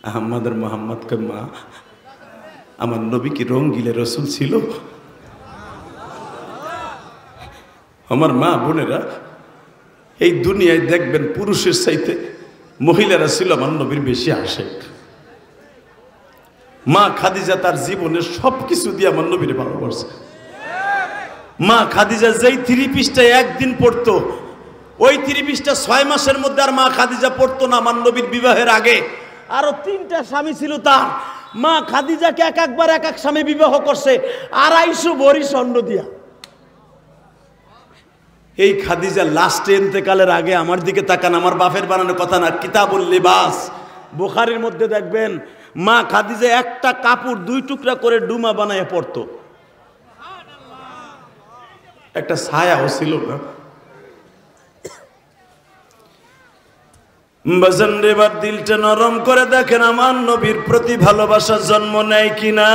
Speaker 1: আহম্মদ আর মোহাম্মদ কে, মা আমার নবী কি রঙ্গিলে রসুল ছিল? আমার মা বোনেরা, এই দুনিয়ায় দেখবেন পুরুষের চাইতে মহিলারা ছিল আমার নবীর বেশি আশেক। মা খাদিজা তার জীবনের সবকিছু দিয়ে আমার নবীরে ভালোবাসে। মা খাদিজা যেই 3 পিসটা একদিন পড়তো, ওই 3 পিসটা 6 মাসের মধ্যে আর মা খাদিজা পড়তো না। আমার নবীর বিবাহের আগে আরো 3টা স্বামী ছিল তার। মা খাদিজাকে একবার এক স্বামী বিবাহ করছে 250 ভরি স্বর্ণ দিয়া। এই খাদিজা লাস্টে ইন্তেকালের আগে আমার দিকে তাকান, আমার বাপের বানানো কথা না, কিতাবুল লিবাস বুখারীর মধ্যে দেখবেন, মা খাদিজা একটা কাপড় 2 টুকরা করে ডুমা বানায় পড়তো। একটা ছায়াও ছিল না। বাজান রে, এবার দিলটা নরম করে দেখেন আমার নবীর প্রতি ভালোবাসা জন্ম নেয় কিনা।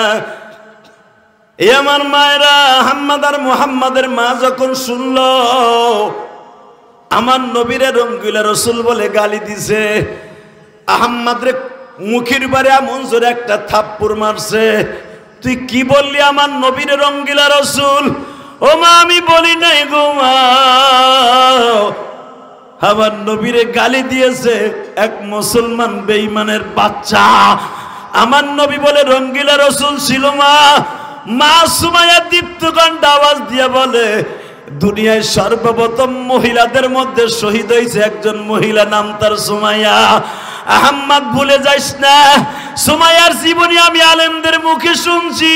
Speaker 1: এ আমার মায়েরা, আহম্মদ আর মুহাম্মাদের মা যখন শুনল আমার নবীরে রঙ্গিলা রসুল বলে গালি দিছে, আহম্মদ রে মুখের বারে এমন জোরে একটা থাপ্পড় মারছে, তুই কি বললি আমার নবীরে রঙ্গিলা রসুল? ও মা, আমি বলি নাই গো মা, আমার নবীরে গালি দিয়েছে এক মুসলমান বেঈমানের বাচ্চা। আমার নবী বলে রঙ্গিলা রসুল ছিল মা। মা সুমাইয়া দীপ্তকণ্ঠ আওয়াজ দিয়ে বলে, দুনিয়ায় সর্বপ্রথম মহিলাদের মধ্যে শহীদ হয়েছে একজন মহিলা, নাম তার সুমাইয়া। আহম্মদ ভুলে যাইস না, সুমাইয়ার জীবনী আমি আলেমদের মুখে শুনছি।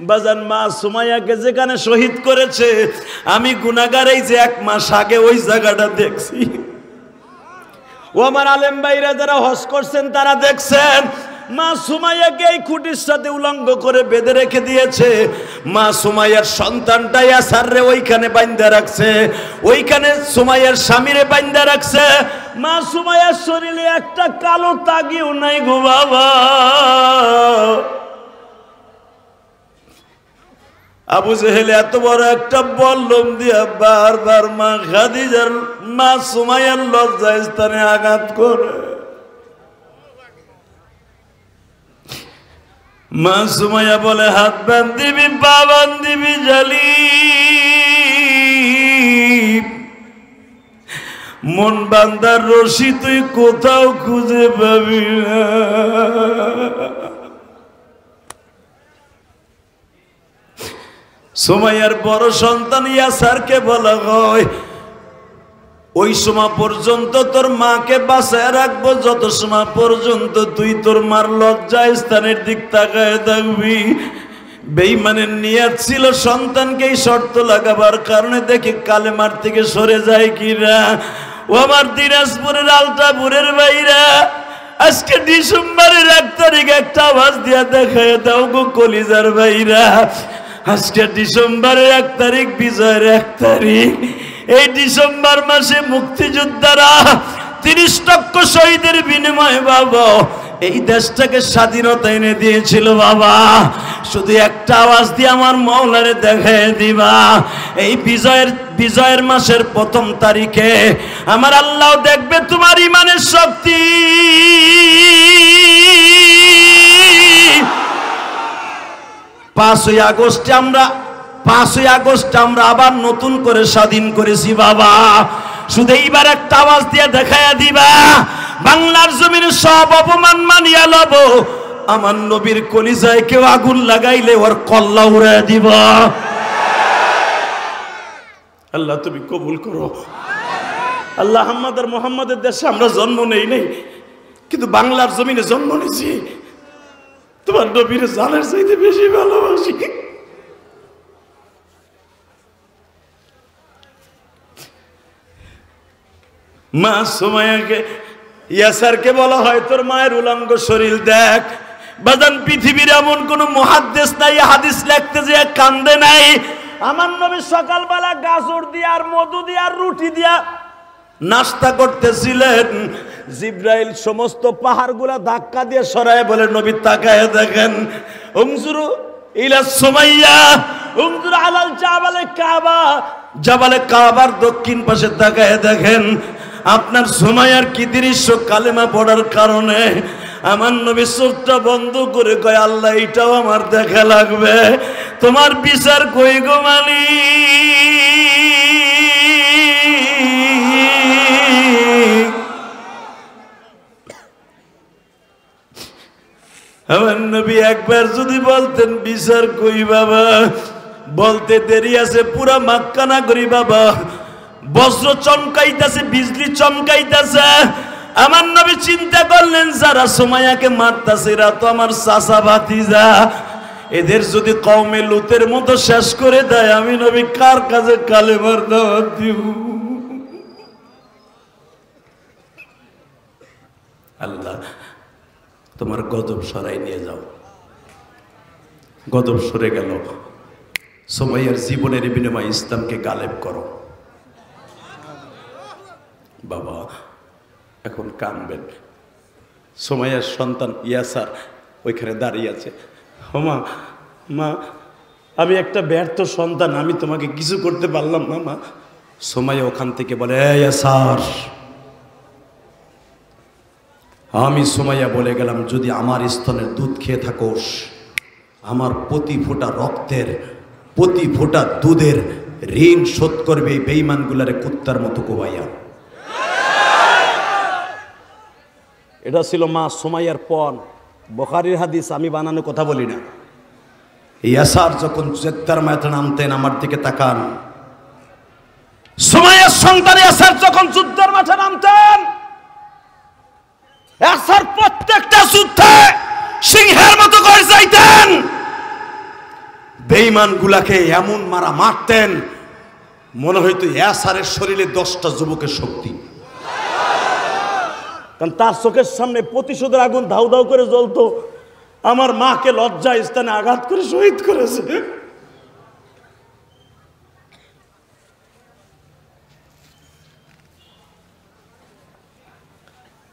Speaker 1: বাজান, মা সুমাইয়াকে যেখানে শহীদ করেছে আমি গুনাহগার এই যে 1 মাস আগে ওই জায়গাটা দেখছি। ও আমার আলেম ভাইরা যারা হজ করছেন তারা দেখছেন,
Speaker 2: মা সুমাইয়াকে এই খুঁটির সাথে উলঙ্গ করে বেঁধে রেখে দিয়েছে। মা সুমাইয়ার সন্তানটা ইয়াসাররে ওইখানে বাঁধা রাখছে, ওইখানে সুমাইয়ার স্বামীরে বাঁধা রাখছে। মা সুমাইয়ার শরীরে একটা কালো তাগিও নাই গো বাবা। আবু জেহেল এত বড় একটা বল্লম দিয়া বারবার মা খাদিজার মা সুমাইয়ার লজ্জা স্থানে আঘাত করে। মা সুমাইয়া বলে, হাত বান্ধিবি পা বান্ধিবি জালি, মন বান্ধার রশি তুই কোথাও খুঁজে পাবি না। সুমাইয়ার বড় সন্তান ইয়াসারকে বলা হয়, ওই সময় পর্যন্ত তোর মাকে বাঁচায় রাখবো যত সময় পর্যন্ত তুই তোর মার লজ্জা স্থানের দিক তাকায় থাকবি। বেঈমানের নিয়ত ছিল সন্তানকে এই শর্ত লাগাবার কারণে দেখি কালেমার থেকে সরে যায় কিনা। ও আমার দিনাজপুরের আলতাপুরের ভাইরা, আজকে ডিসেম্বরের 1 তারিখ একটা আওয়াজ দিয়া দেখায় দাও গো কলিজার ভাইরা। আজকে ডিসেম্বরের 1 তারিখ, বিজয়ের 1 তারিখ। এই ডিসেম্বর মাসে মুক্তিযোদ্ধারা 30 লক্ষ শহীদের বিনিময়ে বাবা এই দেশটাকে স্বাধীনতা এনে দিয়েছিল বাবা। শুধু একটা আওয়াজ দিয়ে আমার মওলারে দেখায় দিবা, এই বিজয়ের মাসের 1ম তারিখে আমার আল্লাহ দেখবে তোমার ইমানের শক্তি। 5ই আগস্টে আমরা আবার নতুন করে স্বাধীন করেছি বাবা। শুধু এইবার একটা আওয়াজ দিয়ে দেখায়া দিবা, বাংলার জমিনে সব অপমান মানিয়া লব, আমার নবীর কলিজায় কেউ আগুন লাগাইলে ওর কল্লা উড়াইয়া দিব। আল্লাহ তুমি কবুল করো। আল্লাহ আহমদ আর মোহাম্মদের দেশে আমরা জন্ম নেই কিন্তু বাংলার জমিনে জন্ম নিয়েছি। তোমার নবীর জানের চাইতে বেশি ভালোবাসি। মা সুমাইয়াকে ইয়াসারকে বলা হয়, তোর মায়ের উলঙ্গ শরীর দেখ। বাজান পৃথিবীর এমন কোন মুহাদ্দিস নাই হাদিস লিখতে যে কান্দে নাই। আমার নবী সকালবেলা গাজর দিয়া আর মধু দিয়া আর রুটি দিয়া নাস্তা করতেছিলেন। জিব্রাইল সমস্ত পাহাড়গুলা ধাক্কা দিয়ে সরায় বলে, নবী তাকায় দেখেন, উনজুরু ইলা সুমাইয়া উনজুরু আলাল জাবালে কাবা, জাবালে কাবার দক্ষিণ পাশে তাকায় দেখেন আপনার সুমাইয়ার কি দৃশ্য। কালেমা পড়ার কারণে আমার নবী চোখটা বন্ধ করে কয়, আল্লাহ এটাও আমার দেখা লাগবে, তোমার বিচার কই গো মালিক। আমার নবী একবার যদি বলতেন বিচার কই বাবা, বলতে দেরি আছে পুরা মক্কা নগরী বাবা বজ্র চমকাইতেছে, বিজলি চমকাইতেছে। আমার নবী চিন্তা করলেন, যারা সুমাইয়াকে মারতাছে এরা তো আমার চাচা ভাতিজা, এদের যদি কওমে লুতের মতো শেষ করে দেয় আমি নবী কার কাছে কালেমার দাওয়াত দিব। আল্লাহ তোমার গজব সরাই নিয়ে যাও। গজব সরে গেল। সুমাইয়ার জীবনের বিনিময়ে ইসলামকে গালেব করো। বাবা এখন কানবেন। সুমাইয়ার সন্তান ইয়াসার ওইখানে দাঁড়িয়ে আছে। মা মা আমি একটা ব্যর্থ সন্তান, আমি তোমাকে কিছু করতে পারলাম না মা। সুমাইয়া ওখান থেকে বলে, ইয়াসার, আমি সুমাইয়া বলে গেলাম যদি আমার স্তনের দুধ খেয়ে থাকোস, আমার প্রতি ফোঁটা রক্তের, প্রতি ফোঁটা দুধের ঋণ শোধ করবে এই বেঈমানগুলারে কুত্তার মতো কোবাইয়া। এটা ছিল মা সুমাইয়ার পণ। বুখারীর হাদিস, আমি বানানো কথা বলি না। ইয়াসার যখন জেদ্দার মাঠে নামতেন, আমার দিকে তাকান, সুমাইয়ার সন্তান ইয়াসার যখন যুদ্ধের মাঠে নামতেন, ইয়াসার প্রত্যেকটা যুদ্ধে সিংহের মতো করে যাইতেন। বেঈমানগুলাকে এমন মারা মারতেন মনে হইতো ইয়াসারের শরীরে 10টা যুবকের শক্তি। কারণ তার চোখের সামনে প্রতিশোধের আগুন ধাউ ধাউ করে জ্বলতো। আমার মাকে লজ্জা স্থানে আঘাত করে শহীদ করেছে।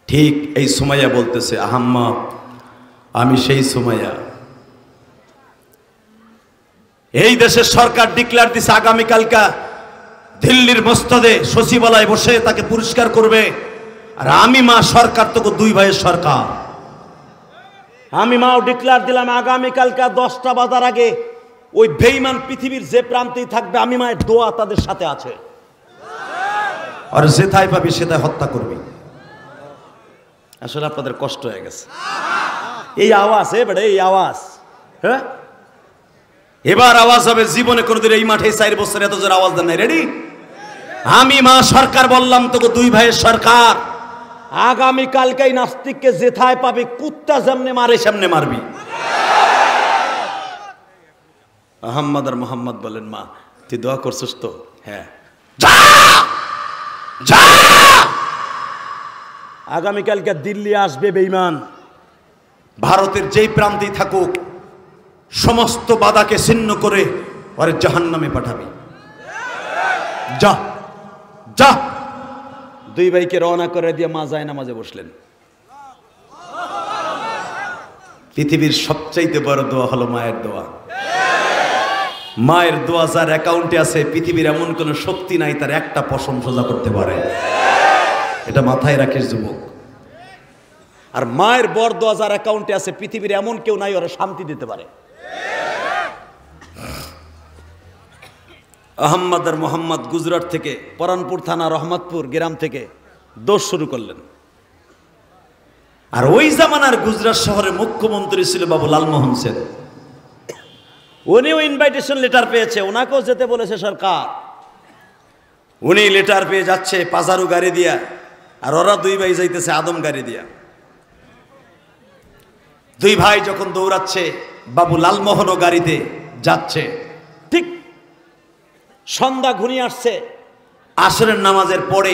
Speaker 1: ঠিক এই সুমাইয়া বলতেছে, আহাম্মদ আমি সেই সুমাইয়া। এই দেশের সরকার ডিক্লেয়ার দিছে আগামীকালকা দিল্লির মসনদে সচিবালয়ে বসে তাকে পুরস্কার করবে। আর আমি মা সরকার তো দুই ভাইয়ের সরকার।
Speaker 2: আমি মাও ডিক্লেয়ার দিলাম আগামীকালকা 10টা বাজার আগে ওই বেঈমান পৃথিবীর যে প্রান্তেই থাকবে আমি মায়ের দোয়া তাদের সাথে আছে।
Speaker 1: আর যেথায় পাবি সেটাই হত্যা করবি।
Speaker 2: আসলে আপনাদের কষ্ট হয়ে গেছে এই আওয়াজ, বেড়ে এই আওয়াজ। হ্যাঁ,
Speaker 1: এবার আওয়াজ হবে। জীবনে কোনোদিন এই মাঠে 4 বছর এত জোর আওয়াজ দেন নাই। রেডি? আমি মা সরকার বললাম তোকে দুই ভাইয়ের সরকার।
Speaker 2: আগামীকালকেই নাস্তিককে যেথায় পাবি কুত্তা যেমনে মারে সামনে মারবি।
Speaker 1: আহম্মদ আর মোহাম্মদ বলেন, মা তুই দোয়া করছিস তো? হ্যাঁ।
Speaker 2: আগামীকালকে দিল্লি আসবে বেঈমান।
Speaker 1: ভারতের যেই প্রান্তেই থাকুক সমস্ত বাধাকে ছিন্ন করে ওরে জাহান্নামে পাঠাবি। যা যা।
Speaker 2: দুই ভাইকে রওনা করে দিয়ে মা যায় নামাজে বসলেন।
Speaker 1: পৃথিবীর সবচাইতে বড় দোয়া হলো মায়ের দোয়া। মায়ের দোয়া যার অ্যাকাউন্টে আছে পৃথিবীর এমন কোনো শক্তি নাই তার একটা পশম সোজা করতে পারে। এটা মাথায় রাখিস যুবক।
Speaker 2: আর মায়ের বর দোয়া যার অ্যাকাউন্টে আছে পৃথিবীর এমন কেউ নাই ওরা শান্তি দিতে পারে। আহম্মদ আর মোহাম্মদ গুজরাট থেকে পরানপুর থানা রহমতপুর গ্রাম থেকে দৌড় শুরু করলেন।
Speaker 1: আর ওই জামানার গুজরাট শহরে মুখ্যমন্ত্রী ছিল বাবু লালমোহন সেন।
Speaker 2: উনিও ইনভাইটেশন লেটার পেয়েছে, ওনাকেও যেতে বলেছে সরকার।
Speaker 1: উনি লেটার পেয়ে যাচ্ছে পাজারু গাড়ি দিয়া, আর ওরা দুই ভাই যাইতেছে আদম গাড়ি দিয়া। দুই ভাই যখন দৌড়াচ্ছে বাবু লালমোহনও গাড়িতে যাচ্ছে।
Speaker 2: ঠিক সন্ধ্যা ঘনিয়ে আসছে।
Speaker 1: আসরের নামাজের পরে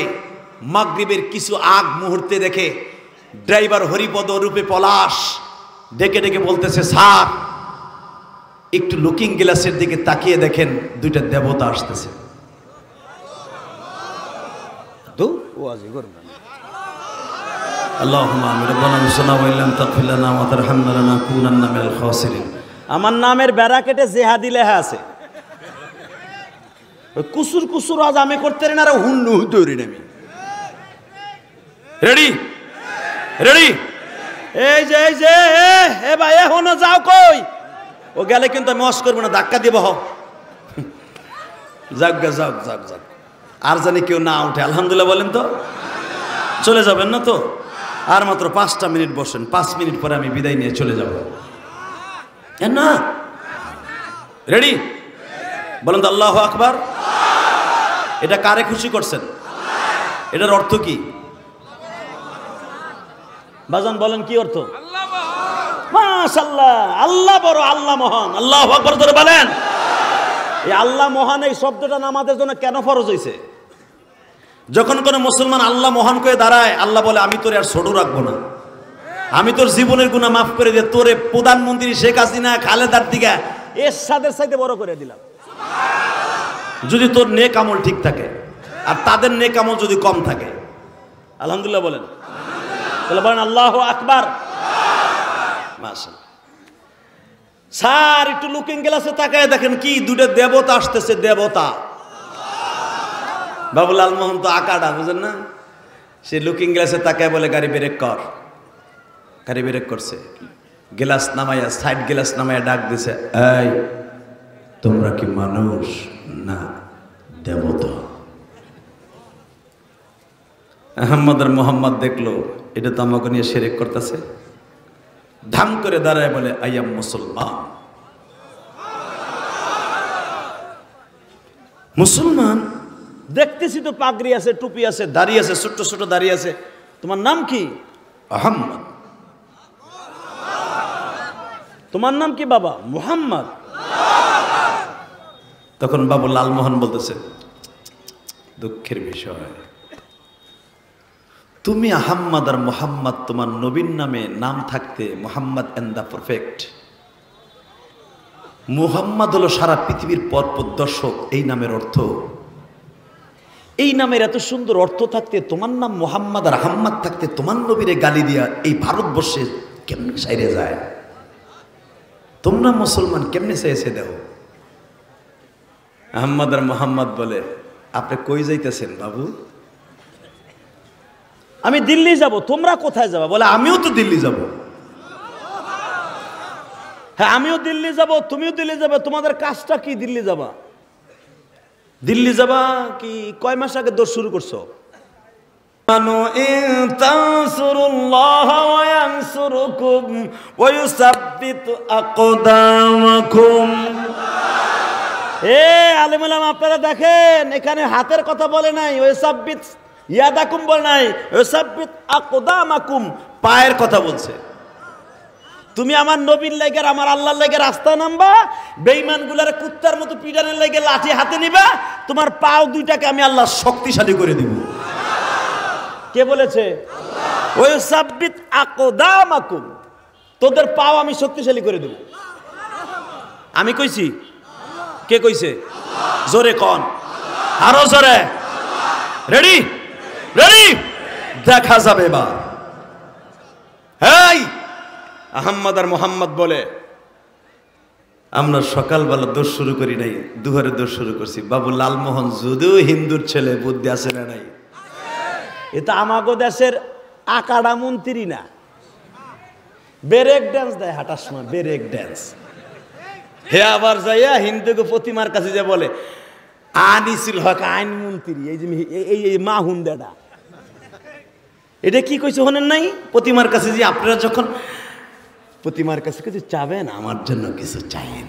Speaker 1: মাগরিবের কিছু আগ মুহূর্তে দেখে ড্রাইভার হরিপদ রূপে পলাশ ডেকে ডেকে বলতেছে, স্যার একটু লুকিং গ্লাসের দিকে তাকিয়ে দেখেন দুইটা দেবতা আসতেছে।
Speaker 2: তো ওয়াজি করবেন।
Speaker 1: আল্লাহুম্মা আমিন। রব্বানা ইন্নানা ওয়া ইল্লাম তাগফির লানা ওয়া তারহামনা লানাকুনান্না মিনাল খাসিরিন।
Speaker 2: আমার নামের ব্যারাকেটে জেহাদি লেখা আছে। ওই কুসুর কুসুর আজ আমি করতে রে না, আর হুন্নু তৈরি নেমি।
Speaker 1: রেডি? রেডি?
Speaker 2: এই যে এ ভাই এখনো যাও কই? ও গেলে কিন্তু আমি ওয়াশ করবো না, ধাক্কা দিব।
Speaker 1: যাক গা, যাক যাক যাক। আর জানি কেউ না উঠে আলহামদুলিল্লাহ বলেন তো। চলে যাবেন না তো? আর মাত্র 5টা মিনিট বসেন, 5 মিনিট পরে আমি বিদায় নিয়ে চলে যাব। না রেডি? বলেন তো আল্লাহু আকবার। এটা কারে খুশি করছেন? এটার অর্থ কি?
Speaker 2: বাজান বলেন কি অর্থ? মাশাআল্লাহ, আল্লাহ বড়, আল্লাহ মহান। আল্লাহু আকবার ধরে বলেন। এই আল্লাহ মহান এই শব্দটা আমাদের জন্য কেন ফরজ হয়েছে?
Speaker 1: যখন কোনো মুসলমান আল্লাহ মহান করে দাঁড়ায়, আল্লাহ বলে আমি তোরে আর ছোট রাখবো না, আমি তোর জীবনের গুনাহ মাফ করে দিয়ে তোরে প্রধানমন্ত্রী শেখ হাসিনা খালেদার দিকে
Speaker 2: এরশাদের চাইতে বড় করে দিলাম।
Speaker 1: যদি তোর নেক আমল ঠিক থাকে আর তাদের নেক আমল যদি কম থাকে।
Speaker 2: আলহামদুলিল্লাহ বলেন। তাহলে বলেন আল্লাহু আকবার।
Speaker 1: মাশাআল্লাহ।
Speaker 2: স্যার একটু লুকিং গ্লাসে তাকায় দেখেন কি দুটো দেবতা আসতেছে। দেবতা
Speaker 1: বাবু লালমোহন তো আকাটা বুঝেন না, সে লুকিং গ্লাসে তাকায় বলে গাড়ি ব্রেক কর। গাড়ি ব্রেক করছে, গ্লাস নামাইয়া সাইড গ্লাস নামাইয়া ডাক দিছে, এই তোমরা কি মানুষ? না দেবতা। আহম্মদ আর মোহাম্মদ দেখলো এটা তো আমাকে নিয়ে শিরক করতেছে। ধাম করে দাঁড়ায় বলে আই এম মুসলমান। মুসলমান?
Speaker 2: দেখতেছি তো পাগড়ি আছে, টুপি আছে, দাড়ি আছে, ছোট্ট ছোট দাড়ি আছে। তোমার নাম কি?
Speaker 1: আহম্মদ।
Speaker 2: তোমার নাম কি বাবা? মুহাম্মদ।
Speaker 1: তখন বাবু লালমোহন বলতেছে, দুঃখের বিষয় তুমি আহম্মদ আর মোহাম্মদ, তোমার নবীর নামে নাম থাকতে Mohammad and the perfect. Muhammad হলো সারা পৃথিবীর পথ প্রদর্শক, এই নামের অর্থ। এই নামের এত সুন্দর অর্থ থাকতে তোমার নাম মোহাম্মদ আর আহম্মদ থাকতে তোমার নবীরে গালি দিয়া এই ভারতবর্ষে কেমনে সাইরে যায়? তোমরা মুসলমান কেমনে চাইছে দেও? আহম্মদ আর মোহাম্মদ বলে, আপনি কই যাইতেছেন বাবু?
Speaker 2: আমি দিল্লি যাব। তোমরা কোথায় যাবা? বলে
Speaker 1: আমিও তো দিল্লি যাব।
Speaker 2: হ্যাঁ, আমিও দিল্লি যাব, তুমিও দিল্লি যাবে। তোমাদের কাজটা কি? দিল্লি যাবা। দিল্লি যাবা কি কয় মাস আগে দৌড় শুরু করছো? আলেমুলাম আপনারা দেখেন, এখানে হাতের কথা বলে নাই, ওই সাব্বিত ইয়াদাকুম বলে নাই, ওই সাব্বিত আকদামাকুম,
Speaker 1: পায়ের কথা বলছে।
Speaker 2: তুমি আমার নবীর লাগে আর আমার আল্লাহর লাগে রাস্তায় নামবা, বেঈমানগুলার কুত্তার মতো পিটানের লাগে লাঠি হাতে নিবা, তোমার পাও দুইটাকে আমি আল্লাহ
Speaker 1: শক্তিশালী করে দিব।
Speaker 2: কে বলেছে? ওই সাব্বিত আকদামাকুম, তোদের পাও আমি শক্তিশালী করে দেব। আমি কইছি? কে কইছে?
Speaker 1: জোরে কোন, আরো জোরে। রেডি রেডি, দেখা যাবে এবার। এই আহম্মদ আর মোহাম্মদ বলে, আমরা সকালবেলা দোষ শুরু করি নাই, দুহারে দোষ শুরু করছি। বাবু লালমোহন যদিও হিন্দুর ছেলে, বুদ্ধি আছে না নাই?
Speaker 2: এটা আমাগো দেশের আকাড়া মন্ত্রী না, বেরেক ড্যান্স দেয় হাঁটার সময়, বেরেক ড্যান্স। হে আবার যাইয়া হিন্দুকে প্রতিমার কাছে যে বলে আনিসুল হক আইনমন্ত্রী, এই যে এই মা হুন্দাটা, এটা কি কইছে হনেন নাই?
Speaker 1: প্রতিমার কাছে যে আপনারা যখন
Speaker 2: প্রতিমার কাছে কিছু চাবেন,
Speaker 1: আমার জন্য কিছু চাইেন।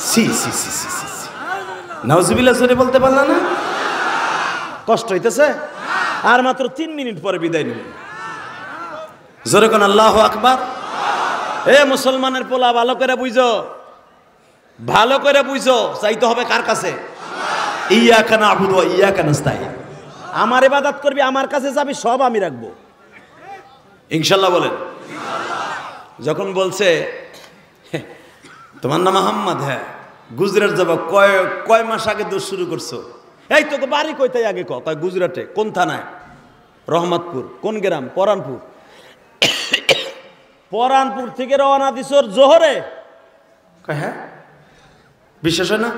Speaker 1: সি সি সি সি সি, নাউজুবিল্লাহ জোরে বলতে পারলা না?
Speaker 2: কষ্ট হইতেছে? আর মাত্র 3 মিনিট পরে বিদায় নেব।
Speaker 1: জোরে কোন আল্লাহু আকবার।
Speaker 2: এ মুসলমানের পোলা, ভালো করে বুঝো, ভালো করে বুঝো, চাইতে হবে কার কাছে?
Speaker 1: ইয়াকা নাবুদু ওয়া ইয়াকা নাস্তাইন।
Speaker 2: আমার ইবাদত করবি, আমার কাছে যাবি, সব আমি রাখবো
Speaker 1: ইনশাআল্লাহ বলেন। যখন বলছে তোমার নাম মোহাম্মদ, হ্যাঁ, গুজরাট যাবা, কয় মাস আগে দোষ শুরু করছো?
Speaker 2: এই তোকে বাড়ি কইতাই আগে কয় গুজরাটে। কোন থানায়? রহমতপুর। কোন গ্রাম? পরানপুর। পরানপুর থেকে রওনা দিছর জোহরে?
Speaker 1: হ্যাঁ, বিশ্বাস হয় না?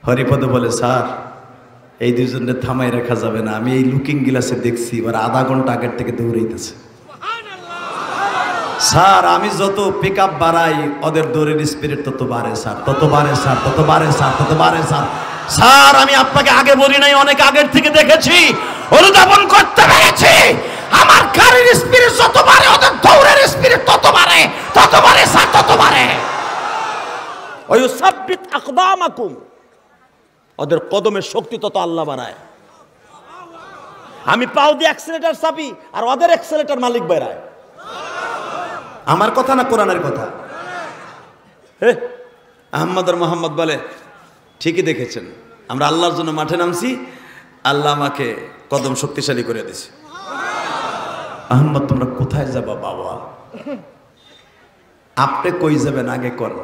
Speaker 1: হরিপদ বলে, স্যার এই দুজনের থামাই রাখা যাবে না, আমি এই লুকিং গ্লাসে দেখছি, এবার আধা ঘন্টা আগের থেকে দৌড়াইতেছে। স্যার আমি যত পিক আপ বাড়াই, ওদের দৌড়ের স্পিরিট তত বাড়ে স্যার, তত বাড়ে স্যার, তত বাড়ে স্যার, তত বাড়ে স্যার। স্যার আমি আপনাকে আগে বলি নাই, অনেক আগের থেকে দেখেছি, অনুধাবন করতে পেরেছি। আমার গাড়ির স্পিরিট যত বাড়ে, ওদের দৌড়ের স্পিরিট তত বাড়ে, তত বাড়ে স্যার, তত বাড়ে।
Speaker 2: ওই সাব্বিত আকদামাকুম, ওদের কদমের শক্তি তত আল্লাহ বাড়ায়। আমি পাও দিয়ে অ্যাক্সিলেটর চাপি, আর ওদের অ্যাক্সিলেটর মালিক বেড়ায়।
Speaker 1: আমার কথা না কোরআনের কথা?
Speaker 2: হে
Speaker 1: আহমদ আর মোহাম্মদ বলে, ঠিকই দেখেছেন, আমরা আল্লাহর জন্য মাঠে নামছি, আল্লাহ আমাকে কদম শক্তিশালী করে দিয়েছে। আহমদ তোমরা কোথায় যাবা বাবা? আপনি কই যাবেন আগে কর।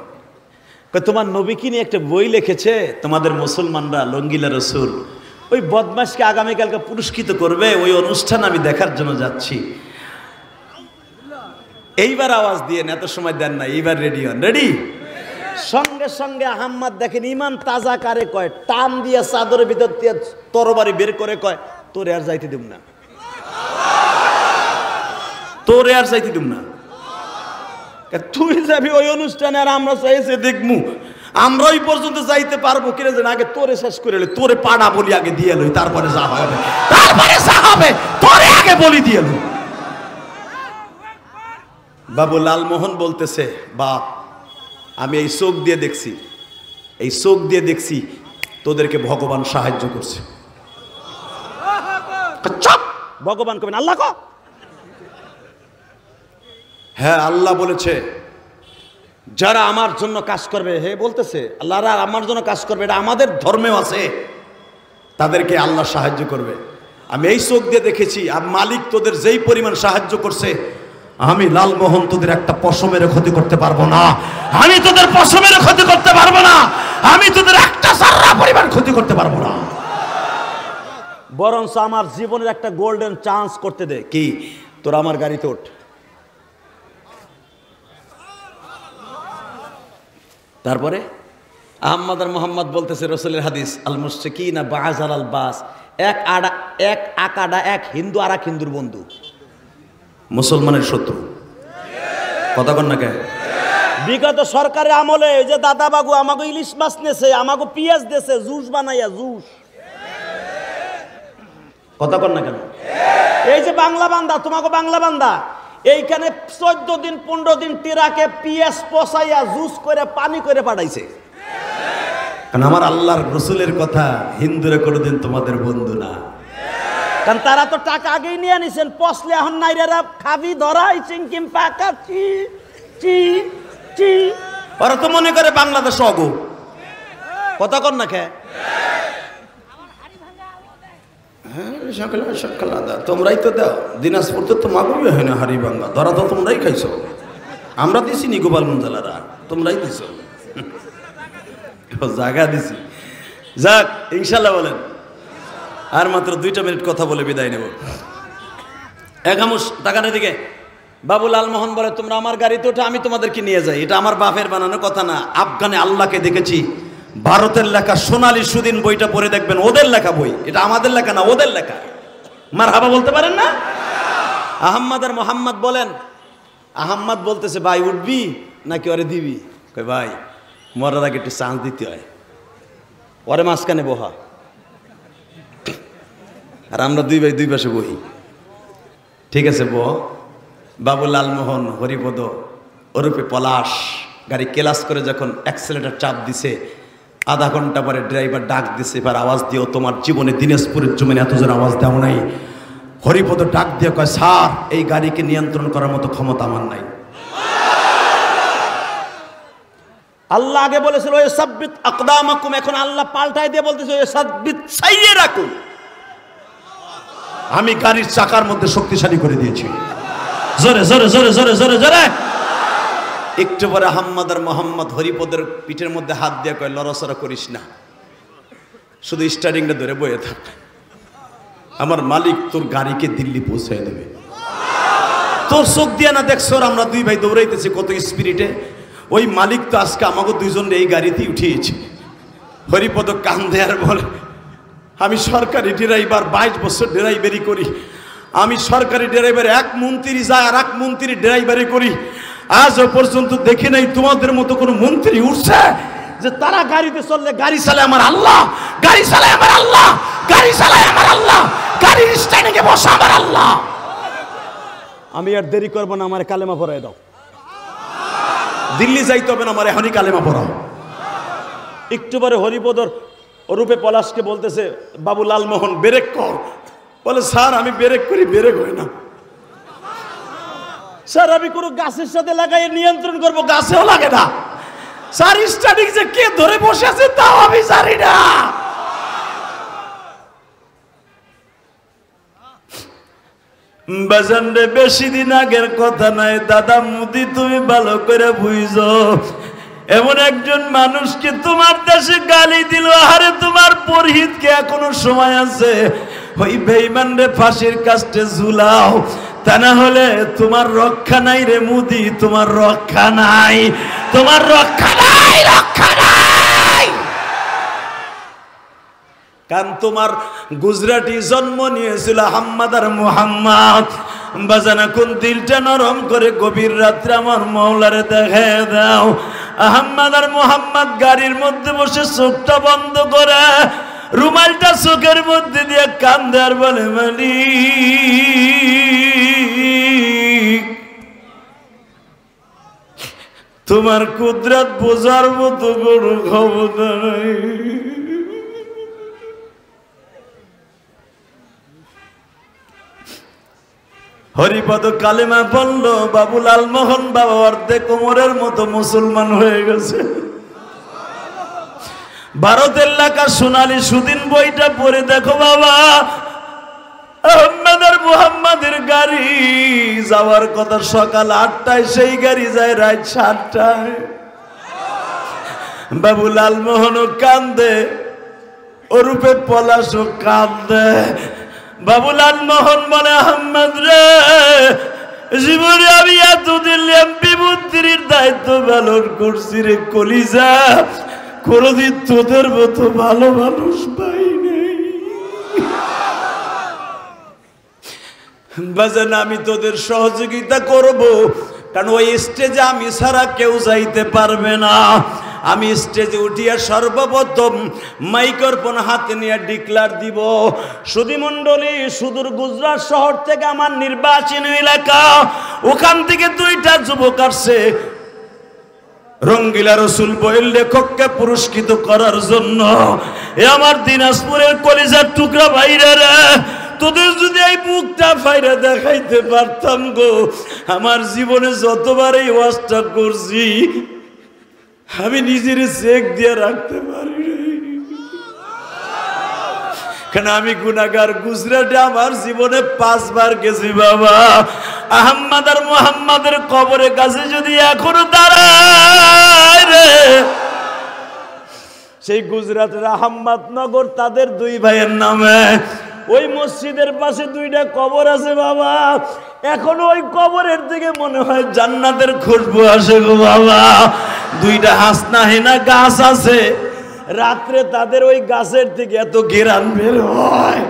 Speaker 2: তোমার নবী কি নিয়ে একটা বই লিখেছে,
Speaker 1: তোমাদের মুসলমানরা লঙ্গিলা রসুল,
Speaker 2: ওই বদমাশকে আগামীকালকে
Speaker 1: পুরস্কৃত করবে, ওই অনুষ্ঠান আমি দেখার জন্য যাচ্ছি। এইবার আওয়াজ দিয়ে এত সময় দেন না, এইবার রেডি হন। রেডি?
Speaker 2: সঙ্গে সঙ্গে আহম্মদ দেখেন ইমান তাজা কারে কয়, টান দিয়ে চাদরের ভিতর দিয়ে তরবারি বের করে কয়, তোরে আর যাইতে দেব না,
Speaker 1: তোরে আর যাইতে দেব না।
Speaker 2: তুই যাবি ওই অনুষ্ঠানে, আর আমরা চাইছে দেখমু,
Speaker 1: আমরা ওই পর্যন্ত যাইতে পারবো কিনা জানি, আগে তোরে শেষ করে লই, তোরে পাড়া বলি আগে দিয়ে লই, তারপরে যা হবে, তারপরে যা হবে, তোরে আগে বলি দিয়ে লই। বাবু লালমোহন বলতেছে, বাপ আমি এই চোখ দিয়ে দেখছি, এই চোখ দিয়ে দেখছি তোদেরকে ভগবান সাহায্য করছে। চুপ!
Speaker 2: ভগবান কবেন আল্লাহ কো?
Speaker 1: হ্যাঁ আল্লাহ বলেছে,
Speaker 2: যারা আমার জন্য কাজ করবে, হে বলতেছে আল্লাহরা আমার জন্য কাজ করবে, এটা আমাদের
Speaker 1: ধর্মেও আছে, তাদেরকে আল্লাহ সাহায্য করবে। আমি এই চোখ দিয়ে দেখেছি, আর মালিক তোদের যেই পরিমাণ সাহায্য করছে, আমি লালমোহন তোদের একটা পশমের ক্ষতি করতে পারবো না, আমি তোদের পশমের ক্ষতি করতে পারবো না, আমি তোদের একটা সারা পরিমাণ ক্ষতি করতে পারবো না।
Speaker 2: বরঞ্চ আমার জীবনের একটা গোল্ডেন চান্স করতে দে।
Speaker 1: কি? তোর আমার গাড়িতে ওঠ।
Speaker 2: তারপরে আহমদ আর মোহাম্মদ বলতেছে রসুলের হাদিস, আল মুশরিকিনা বাআযাল আল বাস, এক আকাডা, এক হিন্দু আর এক হিন্দুর বন্ধু,
Speaker 1: মুসলমানের শত্রু। কথা কন না কে?
Speaker 2: বিগত সরকারের আমলে এই যে দাদা বাবু আমাকে ইলিশ মাছ নেছে, আমাকে পেঁয়াজ দেছে, জুস বানাইয়া জুস।
Speaker 1: কথা কন না কেন?
Speaker 2: এই যে বাংলা বান্দা, তোমাকে বাংলা বান্দা এইখানে 14 দিন 15 দিন টিরাকে পেঁয়াজ পচাইয়া জুস করে পানি করে পাঠাইছে।
Speaker 1: কারণ আমার আল্লাহর রসুলের কথা, হিন্দুরা কোনোদিন তোমাদের বন্ধু না।
Speaker 2: কারণ তারা তো টাকা আগেই নিয়ে নিছেন, পচলে এখন নাইরা খাবি ধরাই চিংকিম পাকা চি চি চি।
Speaker 1: ওরা তো মনে করে বাংলাদেশ অগো।
Speaker 2: কথা কন না খে?
Speaker 1: তোমরাই তো দাও, দিনাজপুর তো তোমাকেই হয় না হাড়ি ভাঙ্গা, ধরা তো তোমরাই খাইছো, আমরা দিছি নি গোপালগঞ্জ জেলারা, তোমরাই দিছ, জায়গা দিছি। যাক ইনশাল্লাহ বলেন। আর মাত্র 2টা মিনিট কথা বলে বিদায় নেব। একামুশ তাকানের দিকে।
Speaker 2: বাবু লালমোহন বলে, তোমরা আমার গাড়িতে ওঠে, আমি তোমাদেরকে নিয়ে যাই।
Speaker 1: এটা আমার বাপের বানানো কথা না। আফগানে আল্লাহকে দেখেছি, ভারতের লেখা সোনালী সুদিন বইটা পড়ে দেখবেন, ওদের লেখা বই, এটা আমাদের লেখা না, ওদের লেখা। মারহাবা বলতে পারেন না?
Speaker 2: আহম্মদ আর মোহাম্মদ বলেন, আহম্মদ বলতেছে, ভাই উঠবি নাকি ওরে দিবি?
Speaker 1: কই ভাই, মরার আগে একটু চান্স দিতে হয়,
Speaker 2: ওরে মাঝখানে বহা।
Speaker 1: আর আমরা 2 ভাই 2 পাশে বহি। ঠিক আছে বহ। বাবু লালমোহন হরিপদ ওরূপে পলাশ গাড়ি ক্লাস করে যখন অ্যাক্সেলেটার চাপ দিছে, আধা ঘন্টা পরে ড্রাইভার ডাক দিছে, এবার আওয়াজ দিও, তোমার জীবনে দিনাজপুরের জমিনে এত জোর আওয়াজ দেওয়া নাই। হরিপদ ডাক দিয়ে কয়, স্যার এই গাড়িকে নিয়ন্ত্রণ করার মতো ক্ষমতা আমার নাই।
Speaker 2: আল্লাহ আগে বলেছিল ওই সাব্বিত আকদামাকুম, এখন আল্লাহ পাল্টাই দিয়ে বলতেছে ওই সাব্বিত সাইয়্যিরাকুম,
Speaker 1: আমি গাড়ির চাকার মধ্যে শক্তিশালী করে দিয়েছি। জোরে জোরে জোরে জোরে জোরে জোরে। একটু পরে আহম্মদ আর মোহাম্মদ হরিপদের পিঠের মধ্যে হাত দিয়ে কয়, লড়াচড়া করিস না, শুধু স্টারিংটা ধরে বয়ে থাক, আমার মালিক তোর গাড়িকে দিল্লি পৌঁছায় দেবে। তোর চোখ দিয়ে না দেখছো আমরা 2 ভাই দৌড়াইতেছি কত স্পিরিটে, ওই মালিক তো আজকে আমাকে 2 জন এই গাড়িতেই উঠিয়েছে। হরিপদ কান্দে আর বলে, আমি সরকারি ড্রাইভার, 22 বছর ড্রাইভারি করি, আমি সরকারি ড্রাইভার, 1 মন্ত্রী যায় আর 1 মন্ত্রী ড্রাইভারি করি, আজও পর্যন্ত দেখি নাই তোমাদের মতো কোনো মন্ত্রী উঠছে যে তারা গাড়িতে চললে গাড়ি চালায় আমার আল্লাহ, গাড়ি চালায় আমার আল্লাহ, গাড়ি চালায় আমার আল্লাহ, গাড়ির স্ট্যান্ডে বসে আমার আল্লাহ।
Speaker 2: আমি আর দেরি করবো না, আমার কালেমা পড়ায় দাও।
Speaker 1: দিল্লি যাইতে হবে না, আমার এখনই কালেমা পড়াও।
Speaker 2: একটু পরে হরিপদর রূপে পলাশকে বলতেছে, বাবু লালমোহন
Speaker 1: ব্রেক কর। বলে, স্যার আমি ব্রেক করি, ব্রেক হয় না।
Speaker 2: স্যার আমি কোনো গাছের সাথে লাগাই নিয়ন্ত্রণ করবো,
Speaker 1: গাছেও লাগে না। স্যার স্টার্টিং যে কে ধরে বসে আছে তাও আমি জানি না। বাজান রে, বেশি দিন আগের কথা নাই দাদা মুদি, তুমি ভালো করে বুঝো, এমন একজন মানুষকে তোমার দেশে গালি দিল, আরে তোমার পরহিতকে এখনো সময় আছে, ওই বেঈমান রে ফাঁসির কাস্টে ঝুলাও, তা না হলে তোমার রক্ষা নাই রে মুদি, তোমার রক্ষা নাই, তোমার রক্ষা নাই, রক্ষা নাই। কারণ তোমার গুজরাটি জন্ম নিয়েছিল আহম্মদ আর মুহাম্মদ। বাজানা কোন দিলটা নরম করে গভীর রাত্রে আমার মওলারে দেখে দাও। আহম্মদ আর মুহাম্মদ গাড়ির মধ্যে বসে চোখটা বন্ধ করে রুমালটা চোখের মধ্যে দিয়ে কান্দে আর বলে, মালিক তোমার কুদরত বোঝার মতো কোনো ক্ষমতা নাই। হরিপদ কালেমা বলল, বাবু লালমোহন বাবা অর্ধেক কোমরের মতো মুসলমান হয়ে গেছে। ভারতের লেখা সোনালী সুদিন বইটা পড়ে দেখো বাবা, মুহাম্মাদের গাড়ি যাওয়ার কথা সকাল 8টায়, সেই গাড়ি যায় রাত 7টায়। বাবু লালমোহনও কান্দে, ওরূপে পলাশও কান্দে। বাবু লালমোহন বলে, আহম্মদ রে, জীবনে আমি এতদিন এমপি মন্ত্রীর দায়িত্ব পালন করছি রে কলিজা, কোনদিন তোদের মতো ভালো মানুষ পাই নাই। বাজান আমি তোদের সহযোগিতা করব, কারণ ওই স্টেজে আমি ছাড়া কেউ যাইতে পারবে না। আমি স্টেজে উঠিয়া সর্বপ্রথম মাইক্রোফোন হাতে নিয়ে ডিক্লার দিব, সুধী মণ্ডলী, সুদূর গুজরাট শহর থেকে আমার নির্বাচনী এলাকা, ওখান থেকে 2টা যুবক আসছে রঙ্গিলা রসুল বইয়ের লেখককে পুরস্কৃত করার জন্য। এ আমার দিনাজপুরের কলিজার টুকরা ভাইরা রে, তোদের যদি এই বুকটা ফাইরা দেখাইতে পারতাম গো, আমার জীবনে যতবার এই ওয়াজটা করছি আমি নিজের চেক দিয়ে রাখতে পারি নাই। কেন আমি গুনাহগার, গুজরাটে আমার জীবনে 5 বার গেছি বাবা। আহম্মদ আর মুহাম্মাদের কবরের কাছে যদি এখনো দাঁড়ায় রে, সেই গুজরাটের আহম্মদনগর তাদের 2 ভাইয়ের নামে, ওই মসজিদের পাশে 2টা কবর আছে বাবা। এখনো ওই কবরের দিকে মনে হয় জান্নাতের খুশবু আসে গো বাবা। 2টা হাসনা হেনা গাছ আছে, রাত্রে তাদের ওই গাছের থেকে এত ঘেরান বের হয়।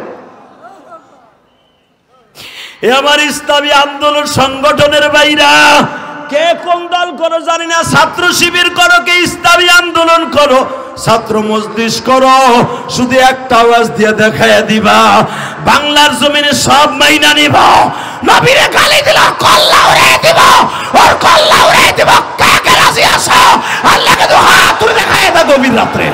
Speaker 1: এ আমার ইসলামী আন্দোলন সংগঠনের বাইরা, কে কোন দল করো জানি না, ছাত্র শিবির করো, কে ইসলামী আন্দোলন করো, ছাত্র মজলিস করো, শুধু একটা আওয়াজ দিয়ে দেখাইয়া দিবা, বাংলার জমিনে সব মাইনা নিব, নবীরে গালি দিল কল্লা উড়াই দিব, ওর কল্লা উড়াই দিব, কে কে রাজি আছো আল্লাহকে তো হাত তুলে দেখাইয়া দাও গভীর রাত্রে।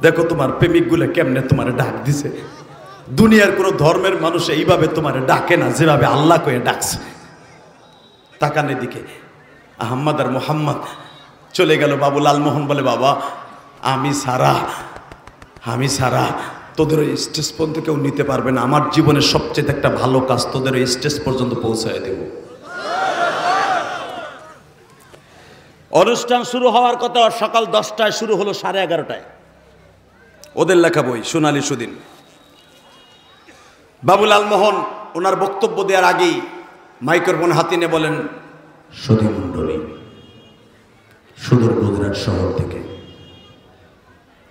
Speaker 1: দেখো তোমার প্রেমিক গুলো কেমনে তোমার ডাক দিছে। দুনিয়ার কোন ধর্মের মানুষ এইভাবে তোমার ডাকে না, যেভাবে আল্লাহ কয়ে ডাকছে। তাকানের দিকে আহম্মদ আর মুহাম্মদ চলে গেল। বাবু লালমোহন বলে, বাবা আমি সারা তোদের ওই স্টেজ পর্যন্ত কেউ নিতে পারবে না। আমার জীবনের সবচেয়ে একটা ভালো কাজ তোদের ওই স্টেজ পর্যন্ত পৌঁছায় দেব। অনুষ্ঠান শুরু হওয়ার কথা সকাল 10টায়, শুরু হলো 11:30টায়। ওদের লেখা বই সোনালী সুদিন। বাবু লালমোহন ওনার বক্তব্য দেওয়ার আগেই মাইক্রোফোন হাতে নিয়ে বলেন, সুধী মণ্ডলী, সুদূর গুজরাট শহর থেকে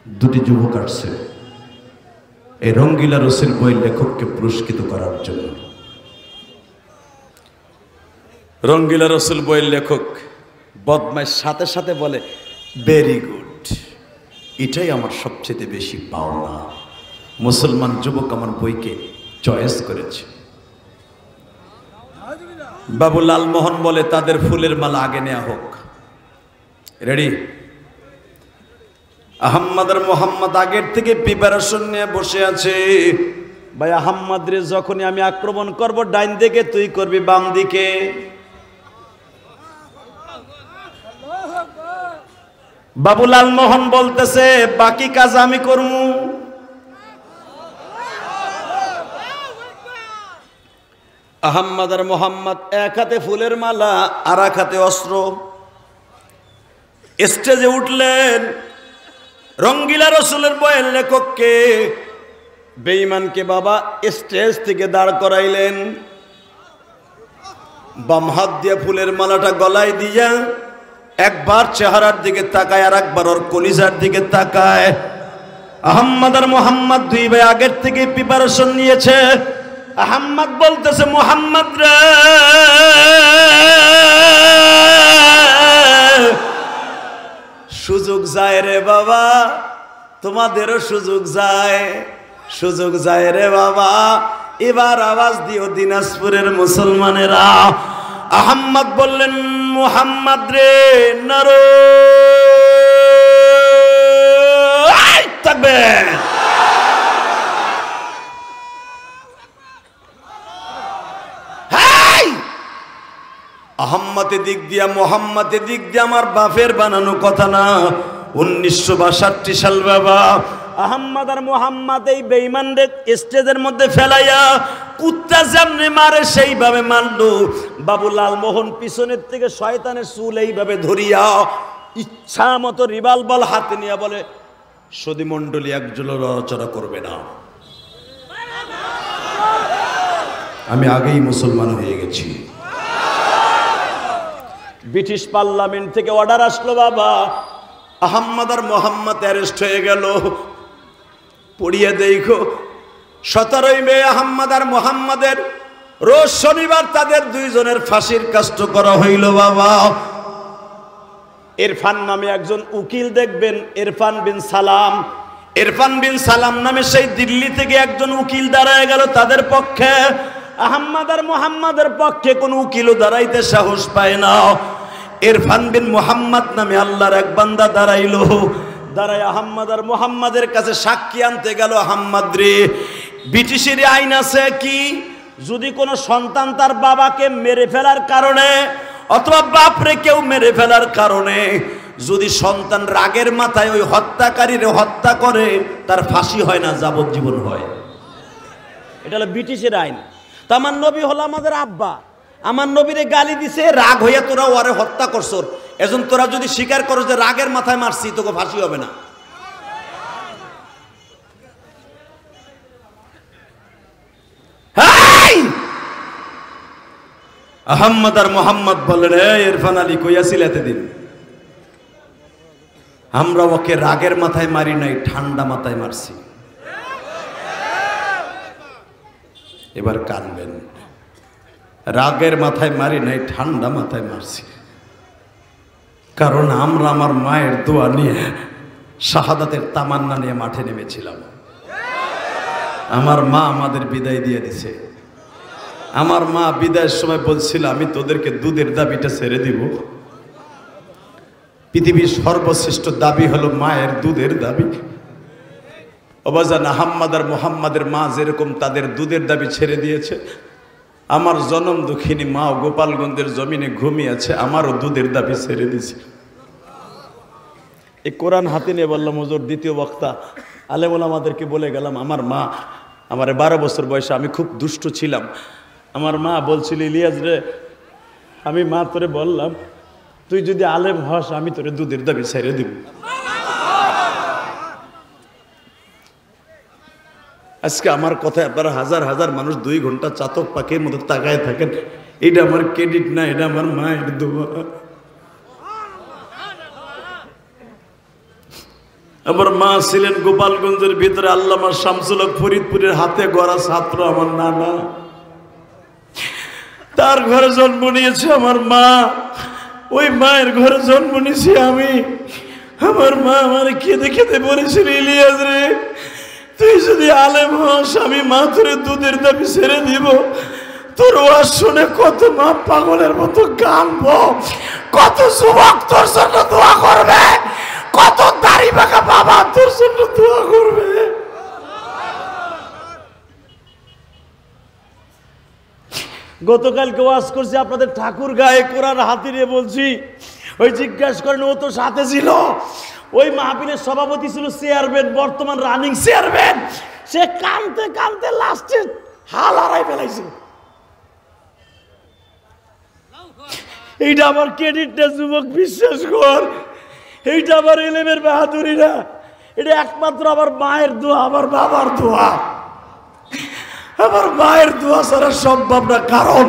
Speaker 1: 2টি যুবক আসছে এই রঙ্গিলা রসুল বইয়ের লেখককে পুরস্কৃত করার জন্য। রঙ্গিলা রসুল বইয়ের লেখক বদমাইশ সাথে সাথে বলে, ভেরি গুড, এটাই আমার সবচেয়ে বেশি পাওনা। মুসলমান যুবক আমার বইকে চয়েস করেছে। বাবু লালমোহন বলে, তাদের ফুলের মালা আগে নেওয়া হোক। রেডি? আহম্মদ আর মুহাম্মদ আগের থেকে প্রিপারেশন নিয়ে বসে আছে। ভাই আহম্মদ রে যখনই আমি আক্রমণ করব, ডাইন দিকে তুই করবি বাম দিকে। বাবু লালমোহন বলতেছে, বাকি কাজ আমি করব। আহম্মদ আর মুহাম্মদ এক হাতে ফুলের মালা আর এক হাতে অস্ত্র। স্টেজে উঠলেন। রঙ্গিলা রসুলের বইয়ের লেখককে, বেঈমানকে বাবা স্টেজ থেকে দাঁড় করাইলেন। বাম হাত দিয়ে ফুলের মালাটা গলায় দিয়া একবার চেহারার দিকে তাকায়, আর একবার ওর কলিজার দিকে তাকায়। আহম্মদ আর মুহাম্মদ 2 ভাই আগের থেকে প্রিপারেশন নিয়েছে। আহম্মদ বলতেছে, মুহাম্মদ রে, সুযোগ যায় রে বাবা, তোমাদেরও সুযোগ যায় রে বাবা। এবার আওয়াজ দিও দিনাজপুরের মুসলমানেরা। আহম্মদ বললেন, মুহাম্মদ রে, নারো থাকবে। আহম্মদের দিক দিয়া, মুহাম্মাদের দিক দিয়ে আমার বাপের বানানো কথা না। 1962 সাল বাবা।
Speaker 2: আহম্মদ আর মোহাম্মদ এই বেঈমানরে স্টেজের মধ্যে ফেলাইয়া কুত্তা যেমনি মারে সেইভাবে মারলো। বাবু লালমোহন পিছনের থেকে শয়তানের চুল এইভাবে ধরিয়া ইচ্ছা মতো রিভলভার হাতে নিয়ে বলে, সদী মণ্ডলী একজন নড়াচড়া করবে না, আমি আগেই মুসলমান হয়ে গেছি। ব্রিটিশ পার্লামেন্ট থেকে অর্ডার আসলো, বাবা আহম্মদ আর মোহাম্মদ অ্যারেস্ট হয়ে গেল। পড়িয়ে দেখো 17 মে আহম্মদ আর মোহাম্মদের রোজ শনিবার তাদের দুইজনের ফাঁসির কাষ্ট করা হইল। বাবা ইরফান নামে একজন উকিল দেখবেন, ইরফান বিন সালাম, ইরফান বিন সালাম নামে সেই দিল্লি থেকে একজন উকিল দাঁড়ায় গেল তাদের পক্ষে। আহম্মদ আর মোহাম্মদের পক্ষে কোন উকিলও দাঁড়াইতে সাহস পায় না। ইরফান বিন মোহাম্মদ নামে আল্লাহর এক বান্দা দাঁড়াইলো। দাঁড়ায় আহম্মদ আর মোহাম্মদের কাছে সাক্ষী আনতে গেল। আহম্মদ রে, ব্রিটিশের আইন আছে কি, যদি কোনো সন্তান তার বাবাকে মেরে ফেলার কারণে অথবা বাপরে কেউ মেরে ফেলার কারণে যদি সন্তান রাগের মাথায় ওই হত্যাকারীর হত্যা করে, তার ফাঁসি হয় না, যাবজ্জীবন হয়। এটা হলো ব্রিটিশের আইন। তো আমার নবী হলো আমাদের আব্বা, আমার নবীরে গালি দিছে, রাগ হইয়া তোরা ওরে হত্যা করছ, এজন তোরা যদি স্বীকার করো যে রাগের মাথায় মারছি, তোকে ফাঁসি হবে না। আহম্মদ আর মোহাম্মদ বললেন, ইরফান আলী কইয়াছিল এতদিন, আমরা ওকে রাগের মাথায় মারি নাই, ঠান্ডা মাথায় মারছি। এবার কানবেন, রাগের মাথায় মারি নাই, ঠান্ডা মাথায় মারছি। কারণ আমরা আমার মায়ের দোয়া নিয়ে, শাহাদাতের তামান্না নিয়ে মাঠে নেমেছিলাম। আমার মা আমাদের বিদায় দিয়ে দিছে। আমার মা বিদায়ের সময় বলছিল, আমি তোদেরকে দুধের দাবিটা ছেড়ে দিব। পৃথিবীর সর্বশ্রেষ্ঠ দাবি হলো মায়ের দুধের দাবি। অবাজান আহম্মদ আর মোহাম্মদের মা যেরকম তাদের দুধের দাবি ছেড়ে দিয়েছে, আমার জনম দুঃখিনী মা গোপালগঞ্জের জমিনে ঘুমিয়ে আছে, আমারও দুধের দাবি ছেড়ে দিয়েছে। এই কোরআন হাতে নিয়ে বললাম, হুজুর দ্বিতীয় বক্তা আলেমুল আমাদেরকে বলে গেলাম, আমার মা, আমার 12 বছর বয়সে আমি খুব দুষ্ট ছিলাম। আমার মা বলছিল, ইলিয়াস রে, আমি মা তোরে বললাম, তুই যদি আলেম হস আমি তোরে দুধের দাবি ছেড়ে দিব। আজকে আমার কথায় আপনারা হাজার হাজার মানুষ 2 ঘন্টা চাতক পাখির মতো তাকায় থাকেন। এটা আমার ক্রেডিট না, এটা আমার মায়ের দোয়া। আমার মা ছিলেন গোপালগঞ্জের ভিতরে আল্লামা শামসুল হক ফরিদপুরের হাতে গড়া ছাত্র। আমার নানা, তার ঘরে জন্ম নিয়েছে আমার মা, ওই মায়ের ঘরে জন্ম নিয়েছি আমি। আমার মা আমার খেতে খেতে বলেছিল, ইলিয়াস রে, তুই যদি আলেম হস আমি মা তোরে দুধের দাবি ছেড়ে দিব। তোর ওয়াজ শুনে কত মা পাগলের মতো কাঁদবো, কত যুবক তোর জন্য দোয়া করবে, কত দাড়ি পাকা বাবা তোর জন্য দোয়া করবে। গতকালকে ওয়াজ করছি আপনাদের ঠাকুর গায়ে, কোরআন হাতে নিয়ে বলছি। ওই জিজ্ঞাসা করেন, ও তো সাথে ছিল, ওই মাহফিলের সভাপতি ছিল চেয়ারম্যান, বর্তমান রানিং চেয়ারম্যান। সে কানতে কানতে লাস্টে হাল হারাই ফেলাইছে। এইটা আমার ক্রেডিটটা যুবক, বিশ্বাস কর, এইটা আমার এলেমের বাহাদুরি না, এটা একমাত্র আমার মায়ের দোয়া, আমার বাবার দোয়া। আমার মায়ের দোয়া ছাড়া সম্ভব না। কারণ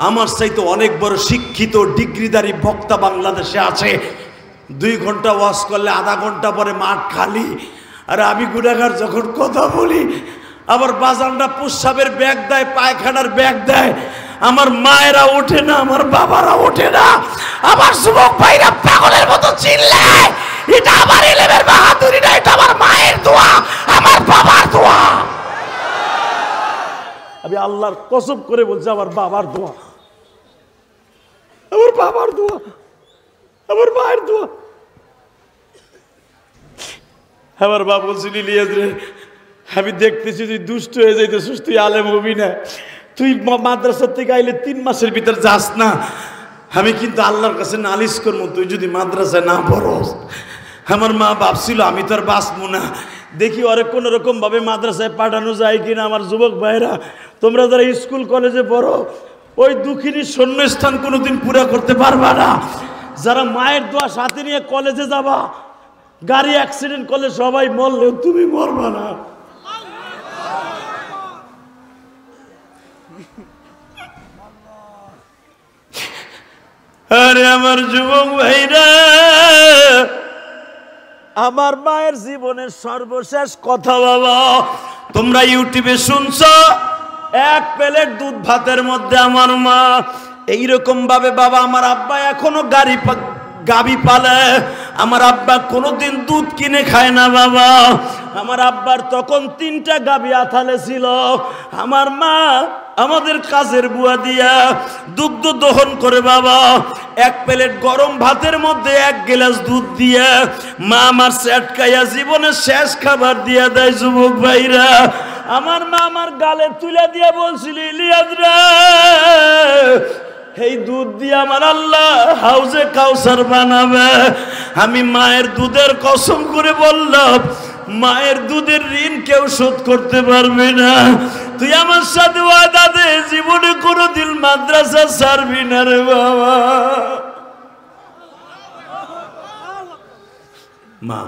Speaker 2: আমার চাইতে অনেক বড় শিক্ষিত ডিগ্রিধারী বক্তা বাংলাদেশে আছে। 2 ঘন্টা ওয়াজ করলে আধা ঘন্টা পরে মাঠ খালি। আর আমি গুনাহগার যখন কথা বলি, আমার বাজানরা প্রস্রাবের ব্যাগ দেয়, পায়খানার ব্যাগ দেয়, আমার মায়েরা ওঠে না, আমার বাবারা ওঠে না। আমার যুবক ভাইরা পাগলের মতো চিল্লায়, এটা আমার এলেমের বাহাদুরি না, এটা আমার মায়ের দোয়া, আমার বাবার দোয়া। আমি আল্লাহর কসম করে বলছি, আমার বাবার দোয়া, আমার বাবার দোয়া, আমার মায়ের দোয়া। আমার বাবা বলছিল, ইলিয়াস রে, আমি দেখতেছি তুই দুষ্ট হয়ে যাইতেছিস, তুই আলেম হবি না, তুই মাদ্রাসার থেকে আইলে 3 মাসের ভিতর যাস না। আমি কিন্তু আল্লাহর কাছে নালিশ করবো তুই যদি মাদ্রাসায় না পড়স। আমার মা ভাবছিল আমি তো আর বাঁচবো না, দেখি ওরে কোন রকম ভাবে মাদ্রাসায় পাঠানো যায় কিনা। আমার যুবক ভাইরা, তোমরা যারা স্কুল কলেজে পড়ো, ওই দুঃখিনী শূন্যস্থান কোনোদিন পুরা করতে পারবা না। যারা মায়ের দোয়া সাথে নিয়ে কলেজে যাবা, গাড়ি অ্যাক্সিডেন্ট করলে সবাই মরলেও তুমি মরবা না। আরে আমার যুবক ভাইরা, আমার মায়ের জীবনের সর্বশেষ কথা বাবা তোমরা ইউটিউবে শুনছো। এক প্লেট দুধ ভাতের মধ্যে আমার মা এইরকম ভাবে, বাবা আমার আব্বা এখনো গাবি পালে, আমার আব্বা কোনোদিন দুধ কিনে খায় না বাবা। আমার আব্বার তখন 3টা গাবি আথালে ছিল। আমার মা আমাদের কাজের বুয়া দিয়া দুগ্ধ দহন করে বাবা, এক প্লেট গরম ভাতের মধ্যে 1 গ্লাস দুধ দিয়ে মা আমার সেটকাইয়া জীবনের শেষ খাবার দিয়া দেয়। যুবক ভাইরা, আমার মা আমার গালে তুলে দিয়ে বলছিল, ইলিয়াস রে, এই দুধ দিয়ে আমার আল্লাহ হাউজে কাউসার বানাবে। আমি মায়ের দুধের কসম করে বললাম, মায়ের দুধের ঋণ কেউ শোধ করতে পারবে না। তুই আমার সাথে ওয়াদা দে, জীবনে কোনোদিন মাদ্রাসা ছাড়বি না রে বাবা। মা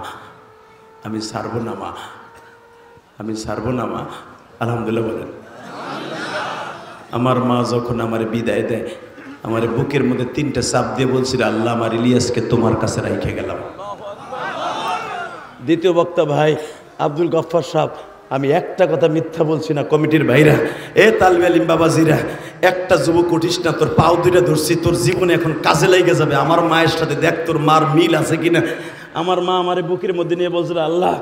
Speaker 2: আমি ছাড়বো না, মা আমি ছাড়বো না মা। আলহামদুলিল্লাহ বলেন। আমার মা যখন আমার বিদায় দেয়, আমার বুকের মধ্যে 3টা চাপ দিয়ে বলছিল, আল্লাহ আমার ইলিয়াসকে তোমার কাছে রাইখে গেলাম। দ্বিতীয় বক্তা ভাই আব্দুল গফফার সাহেব, আমি একটা কথা মিথ্যা বলছি না। কমিটির ভাইরা, এ তালবে আলিম বাবাজিরা, একটা যুবক উঠিস না, তোর পাও 2টা ধরছি, তোর জীবনে এখন কাজে লেগে যাবে। আমার মায়ের সাথে দেখ তোর মার মিল আছে কিনা। আমার মা আমার বুকের মধ্যে নিয়ে বলছিল, আল্লাহ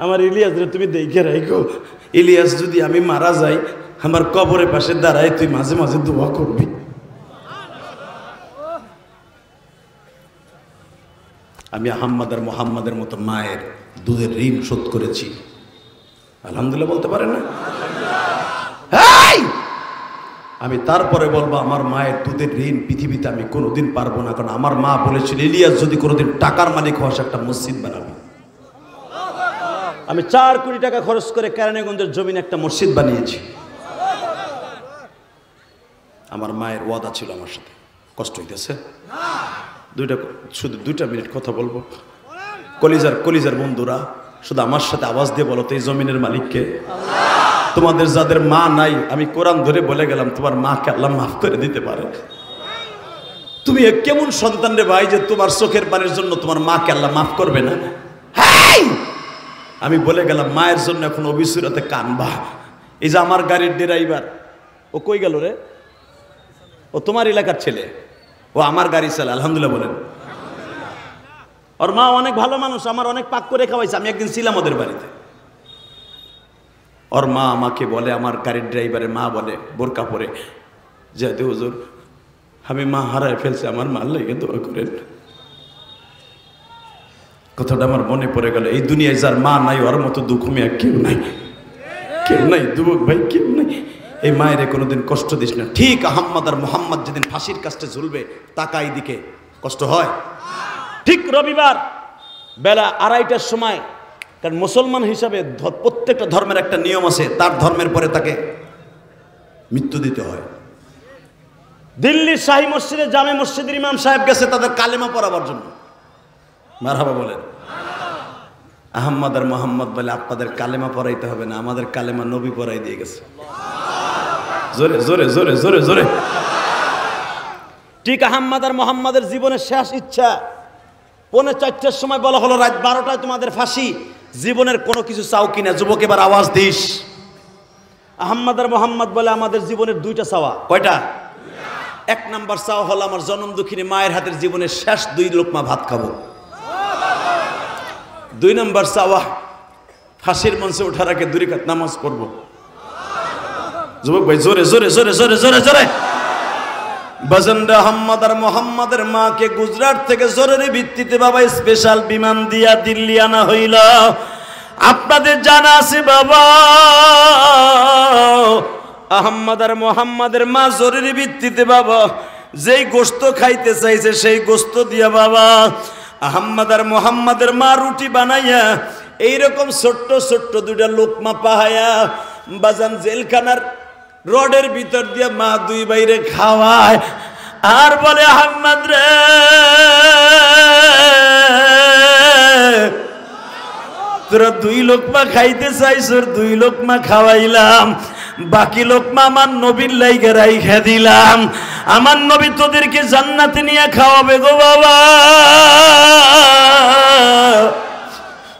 Speaker 2: আমার ইলিয়াস রে তুমি দেখে রাখো। ইলিয়াস যদি আমি মারা যাই, আমার কবরের পাশে দাঁড়ায় তুই মাঝে মাঝে দোয়া করবি। আমি আহম্মদ আর মোহাম্মদের মতো মায়ের দুধের ঋণ শোধ করেছি। আলহামদুলিল্লাহ বলতে পারেন না? আমি তারপরে বলবো, আমার মায়ের দুধের ঋণ পৃথিবীতে আমি কোনোদিন পারবো না। কারণ আমার মা বলেছিল, ইলিয়াস যদি কোনোদিন টাকার মালিক হওয়াস, একটা মসজিদ বানাবি। আমি 4 কোটি টাকা খরচ করে কেরানীগঞ্জের জমিনে একটা মসজিদ বানিয়েছি। আমার মায়ের ওয়াদা ছিল আমার সাথে। কষ্ট হইতেছে? শুধু 2টা মিনিট কথা বলবো। কলিজার বন্ধুরা, শুধু আমার সাথে আওয়াজ দিয়ে বলো তো, এই জমিনের মালিককে? তোমাদের যাদের মা নাই, আমি কোরআন ধরে বলে গেলাম, তোমার মাকে আল্লাহ মাফ করে দিতে পারে। তুমি কেমন সন্তান রে ভাই, যে তোমার চোখের পানির জন্য তোমার মাকে আল্লাহ মাফ করবে না? আমি বলে গেলাম, মায়ের জন্য এখন অবিসুরাতে কানবা। এই যে আমার গাড়ির ড্রাইভার, ও কই গেল রে? ও তোমার এলাকার ছেলে, ও আমার গাড়ি চালায়। আলহামদুলিল্লাহ বলেন। ওর মা অনেক ভালো মানুষ, আমার অনেক পাক করে খাওয়াইছে। আমি একদিন ছিলাম ওদের বাড়িতে। ওর মা আমাকে বলে, আমার গাড়ির ড্রাইভারের মা বলে, বোরকা পরে, যে হুজুর আমি মা হারায় ফেলছি, আমার মার লেগে দোয়া করেন। কথাটা আমার মনে পড়ে গেল। এই দুনিয়ায় যার মা নাই, ওর মতো দুঃখ মেয়ে কেউ নাই, কেউ নাই। যুবক ভাই, কেউ নাই। এই মায়ের কোনোদিন কষ্ট দিস না। ঠিক আহম্মদ আর মোহাম্মদ যেদিন ফাঁসির কাছে ঝুলবে, তাকাই দিকে কষ্ট হয়। ঠিক রবিবার বেলা 2:30টার সময়, কারণ মুসলমান হিসাবে প্রত্যেকটা ধর্মের একটা নিয়ম আছে, তার ধর্মের পরে তাকে মৃত্যু দিতে হয়। দিল্লির শাহী মসজিদে, জামে মসজিদের ইমাম সাহেব গেছে তাদের কালেমা পড়াবার জন্য। মারহাবা বলেন। আহম্মদ আর মোহাম্মদ বলে, আপনাদের কালেমা পড়াইতে হবে না, আমাদের কালেমা নবী পড়াই দিয়ে গেছে। জোরে জোরে জোরে জোরে জোরে। ঠিক আহম্মদ আর মোহাম্মদের জীবনের শেষ ইচ্ছা। 4:45টার সময় বলা হলো, রাত 12টায় তোমাদের ফাঁসি। জীবনের কোনো কিছু চাও কিনা? যুবক এবার আওয়াজ দিস। আহম্মদ আর মোহাম্মদ বলে, আমাদের জীবনের 2টা চাওয়া। কয়টা? 1 নাম্বার চাওয়া হলো, আমার জনম দুঃখিনী মায়ের হাতের জীবনের শেষ 2 লোকমা ভাত খাবো। 2 নাম্বার চাওয়া, ফাঁসির মঞ্চে ওঠার আগে 2 রাকাত নামাজ পড়বো। যুবক ভাই, জোরে জোরে জোরে জোরে জোরে জোরে। বাজানরা, আহম্মদ আর মোহাম্মদের মাকে গুজরাট থেকে জরুরি ভিত্তিতে বাবা স্পেশাল বিমান দিয়া দিল্লি আনা হইল। আপনাদের জানা আছে বাবা, আহম্মদ আর মোহাম্মদের মা জরুরি ভিত্তিতে বাবা যেই গোস্ত খাইতে চাইছে, সেই গোস্ত দিয়া বাবা আহম্মদ আর মোহাম্মদের মা রুটি বানাইয়া এইরকম ছোট্ট ছোট্ট দুইটা লোকমা পাহায়া বাজান জেলখানার রডের ভিতর দিয়ে মা দুই বাইরে খাওয়ায় আর বলে আহম্মদ রে তোরা দুই লোকমা খাইতে চাইছ, দুই লোকমা খাওয়াইলাম, বাকি লোকমা আমার নবীর লাইগা রাইখা দিলাম। আমার নবী তোদেরকে জান্নাতে নিয়ে খাওয়াবে গো বাবা।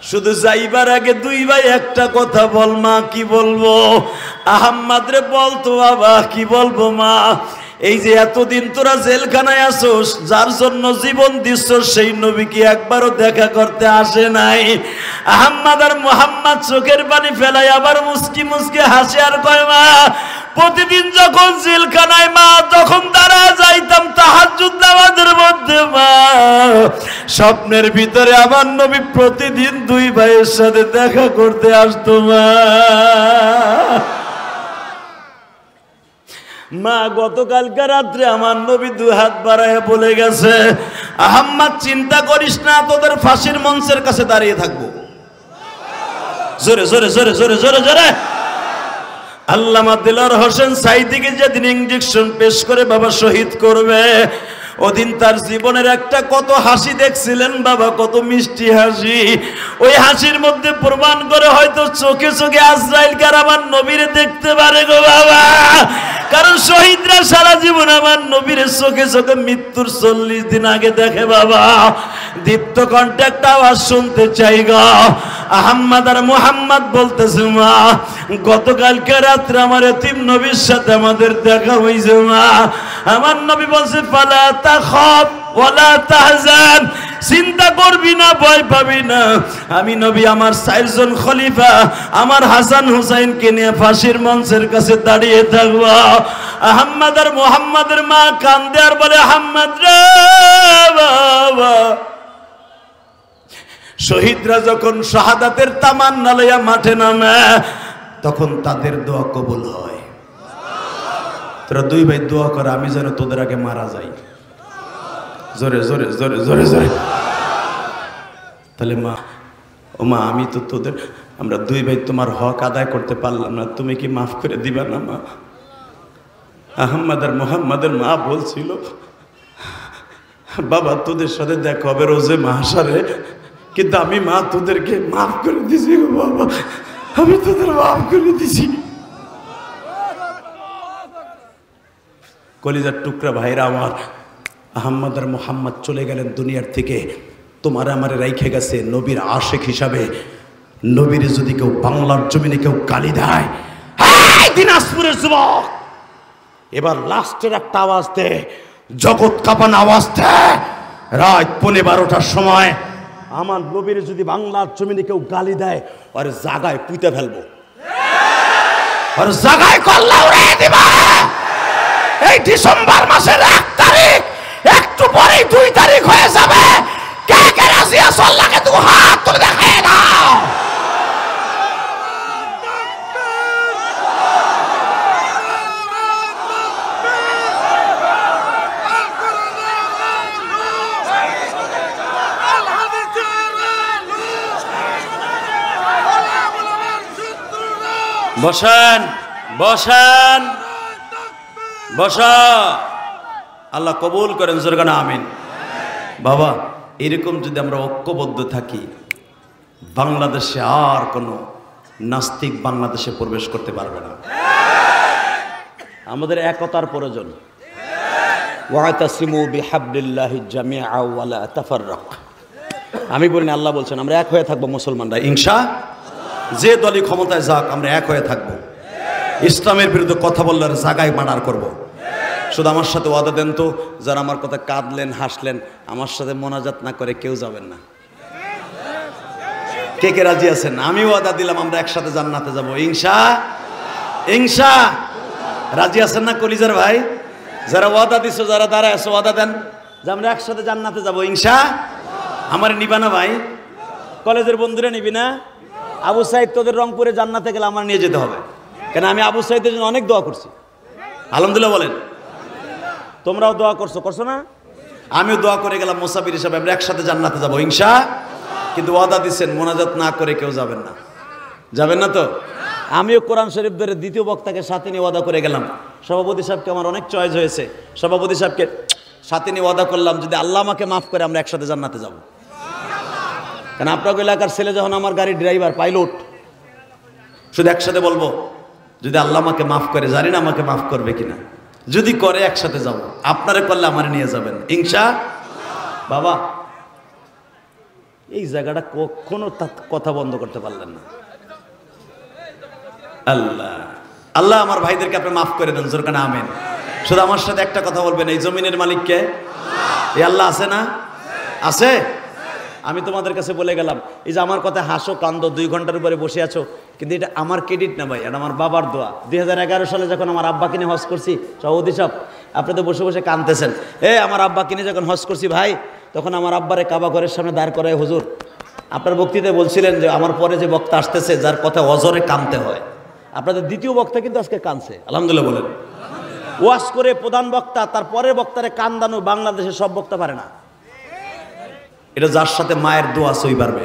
Speaker 2: শুধু যাইবার আগে দুই ভাই একটা কথা বল মা। কি বলবো? আহম্মদ রে বলতো বাবা। কি বলবো মা? এই যে এতদিন তোরা জেলখানায় আসোস, যার জন্য জীবন দিচ্ছ, সেই নবী কি একবারও দেখা করতে আসে নাই? আহম্মদ আর মোহাম্মদ চোখের পানি ফেলাই আবার মুস্কি মুস্কি হাসে আর কয় মা প্রতিদিন যখন জেলখানায় মা তখন তারা যাইতাম তাহাজ্জুদ নামাজের মধ্যে মা স্বপ্নের ভিতরে আমার নবী প্রতিদিন দুই ভাইয়ের সাথে দেখা করতে আসতো মা। মা গতকালকে রাত্রে আমার নবী দুই হাত বাড়ায় বলে গেছে আহম্মদ চিন্তা করিস না, তোদের ফাঁসির মঞ্চের কাছে দাঁড়িয়ে থাকবো। জোরে জোরে জোরে জোরে জোরে জোরে। আল্লামা দিলওয়ার হোসেন সাঈদীকে যেদিন ইনজেকশন পেশ করে বাবা শহীদ করবে, ওদিন তার জীবনের একটা কত হাসি দেখছিলেন বাবা, কত মিষ্টি হাসি। ওই হাসির মধ্যে প্রমাণ করে হয়তো চোখে চোখে আজরাইল কার আমার নবীরে দেখতে পারে গো বাবা। কারণ শহীদরা সারা জীবন আমার নবীর চোখে চোখে মৃত্যুর 40 দিন আগে দেখে বাবা। দীপ্ত কণ্ঠে একটা আওয়াজ শুনতে চাই গো। আহম্মদ আর মোহাম্মদ বলতেছে মা গতকালকে রাত্রে আমার এতিম নবীর সাথে আমাদের দেখা হয়েছে মা। আমার নবী বলছে ফালা তাখাফ ওয়ালা তাহজান, চিন্তা করবি না, ভয় পাবি না। আমি নবী আমার 4 জন খলিফা আমার হাসান হুসাইনকে নিয়ে ফাঁসির মঞ্চের কাছে দাঁড়িয়ে থাকবো। আহম্মদ আর মোহাম্মদের মা কান্দে আর বলে আহম্মদ রে বাবা। শহীদরা যখন শাহাদাতের তামান্না লইয়া মাঠে নামে তখন তাদের দোয়া কবুল হয়। তোরা দুই ভাই দোয়া কর আমি যেন তোদের আগে মারা যাই। জোরে জোরে জোরে জোরে জোরে। তাহলে মা ও মা আমি তো তোদের আমরা দুই ভাই তোমার হক আদায় করতে পারলাম না, তুমি কি মাফ করে দিবা না মা? আহম্মদ আর মোহাম্মদের মা বলছিল বাবা তোদের সাথে দেখা হবে রোজে মাহশারে, কিন্তু আমি মা তোদেরকে মাফ করে দিছি গো বাবা, আমি তোদের মাফ করে দিছি। কলিজার টুকরা ভাইরা আমার, আহম্মদ আর মোহাম্মদ চলে গেলেন দুনিয়ার থেকে, তোমার আমারে রাইখে গেছে নবীর আশেক হিসাবে। নবীর যদি কেউ বাংলার জমিনে কেউ গালি দেয়, দিনাজপুরের যুবক এবার লাস্টের একটা আওয়াজ দে, জগৎ কাঁপানো আওয়াজ দে। রাত 12:15টার সময় আমার নবীর যদি বাংলার জমিনে কেউ গালি দেয় আর জায়গায় পুঁতে ফেলবো, আর জায়গায় কল্লা উড়িয়ে দিবা। এই ডিসেম্বর মাসের 1 তারিখ একটু পরেই 2 তারিখ হয়ে যাবে। কে কে রাজি আছো আল্লাহকে 2 হাত তুলে দেখায় দাও। বসেন বসেন বসা, আল্লাহ কবুল করেন জোরগানা আমিন। বাবা এরকম যদি আমরা ঐক্যবদ্ধ থাকি, বাংলাদেশে আর কোনো নাস্তিক বাংলাদেশে প্রবেশ করতে পারবে না। আমাদের একতার প্রয়োজন। ওয়াতাসিমু বিহাবলিল্লাহি জামিআ ওয়ালা তাফাররাক। আমি বলি না, আল্লাহ বলছেন আমরা এক হয়ে থাকবো মুসলমানরা ইনশাআল্লাহ। যে দলই ক্ষমতায় যাক আমরা এক হয়ে থাকবো। ইসলামের বিরুদ্ধে কথা বললে জায়গায় মার্ডার করব। শুধু আমার সাথে ওয়াদা দেন তো, যারা আমার কথা কাঁদলেন হাসলেন আমার সাথে মোনাজাত না করে কেউ যাবেন না। কে কে রাজি আছেন? আমি ওয়াদা দিলাম আমরা একসাথে জান্নাতে যাব ইনশা। রাজি আছেন না কলিজার ভাই? যারা ওয়াদা দিছো, যারা দাঁড়ায় আছো ওয়াদা দেন যে আমরা একসাথে জান্নাতে যাব ইনশা। আমার নিবা না ভাই? কলেজের বন্ধুরা নিবি না? আবু সাইদ তোদের রংপুরে জান্নাতে গেলে আমার নিয়ে যেতে হবে, কেন আমি আবু সাইদের জন্য অনেক দোয়া করছি। আলহামদুলিল্লাহ বলেন। তোমরাও দোয়া করছো না? আমিও দোয়া করে গেলাম মুসাফির হিসাবে আমরা একসাথে জান্নাতে যাবো ইনশাআল্লাহ। কিন্তু ওয়াদা দিচ্ছেন মোনাজাত না করে কেউ যাবেন না, যাবেন না তো? আমিও কোরআন শরীফ ধরে দ্বিতীয় বক্তাকে সাথে নিয়ে ওয়াদা করে গেলাম। সভাপতি সাহেবকে আমার অনেক চয়েস হয়েছে, সভাপতি সাহেবকে সাথে নিয়ে ওয়াদা করলাম যদি আল্লাহ আমাকে মাফ করে আমরা একসাথে জান্নাতে যাব। কারণ আপনার এলাকার ছেলে যখন আমার গাড়ির ড্রাইভার পাইলট, শুধু একসাথে বলবো যদি আল্লাহ আমাকে মাফ করে, জানি না আমাকে মাফ করবে কিনা, যদি করে একসাথে যাব। আপনারে করলে আমার নিয়ে যাবেন ইনশাআল্লাহ। বাবা এই জায়গাটা কখনো কথা বন্ধ করতে পারলেন না। আল্লাহ আল্লাহ আমার ভাইদেরকে আপনি মাফ করে দেন, জোর কানা আমেন। শুধু আমার সাথে একটা কথা বলবেন, এই জমিনের মালিককে এই আল্লাহ আছে না? আছে। আমি তোমাদের কাছে বলে গেলাম, এই যে আমার কথা হাসো কান্দো 2 ঘন্টার উপরে বসে আছো, কিন্তু এটা আমার ক্রেডিট না ভাই, এটা আমার বাবার দোয়া। 2011 সালে যখন আমার আব্বাকে নিয়ে হজ করছি, সভাপতি সাহেব আপনি তো বসে বসে কাঁদতেছেন, আমার আব্বাকে নিয়ে যখন হজ করছি ভাই, তখন আমার আব্বারে কাবা ঘরের সামনে দাঁড় করায় হুজুর আপনার বক্তৃতায় বলছিলেন যে আমার পরে যে বক্তা আসতেছে যার কথা অজরে কাঁদতে হয়, আপনাদের দ্বিতীয় বক্তা কিন্তু আজকে কাঁদছে, আলহামদুলিল্লাহ বলেন। ওয়াজ করে প্রধান বক্তা তার পরের বক্তারে কান্দানো বাংলাদেশের সব বক্তা পারে না। এটা যার সাথে মায়ের দোয়া সই পারবে।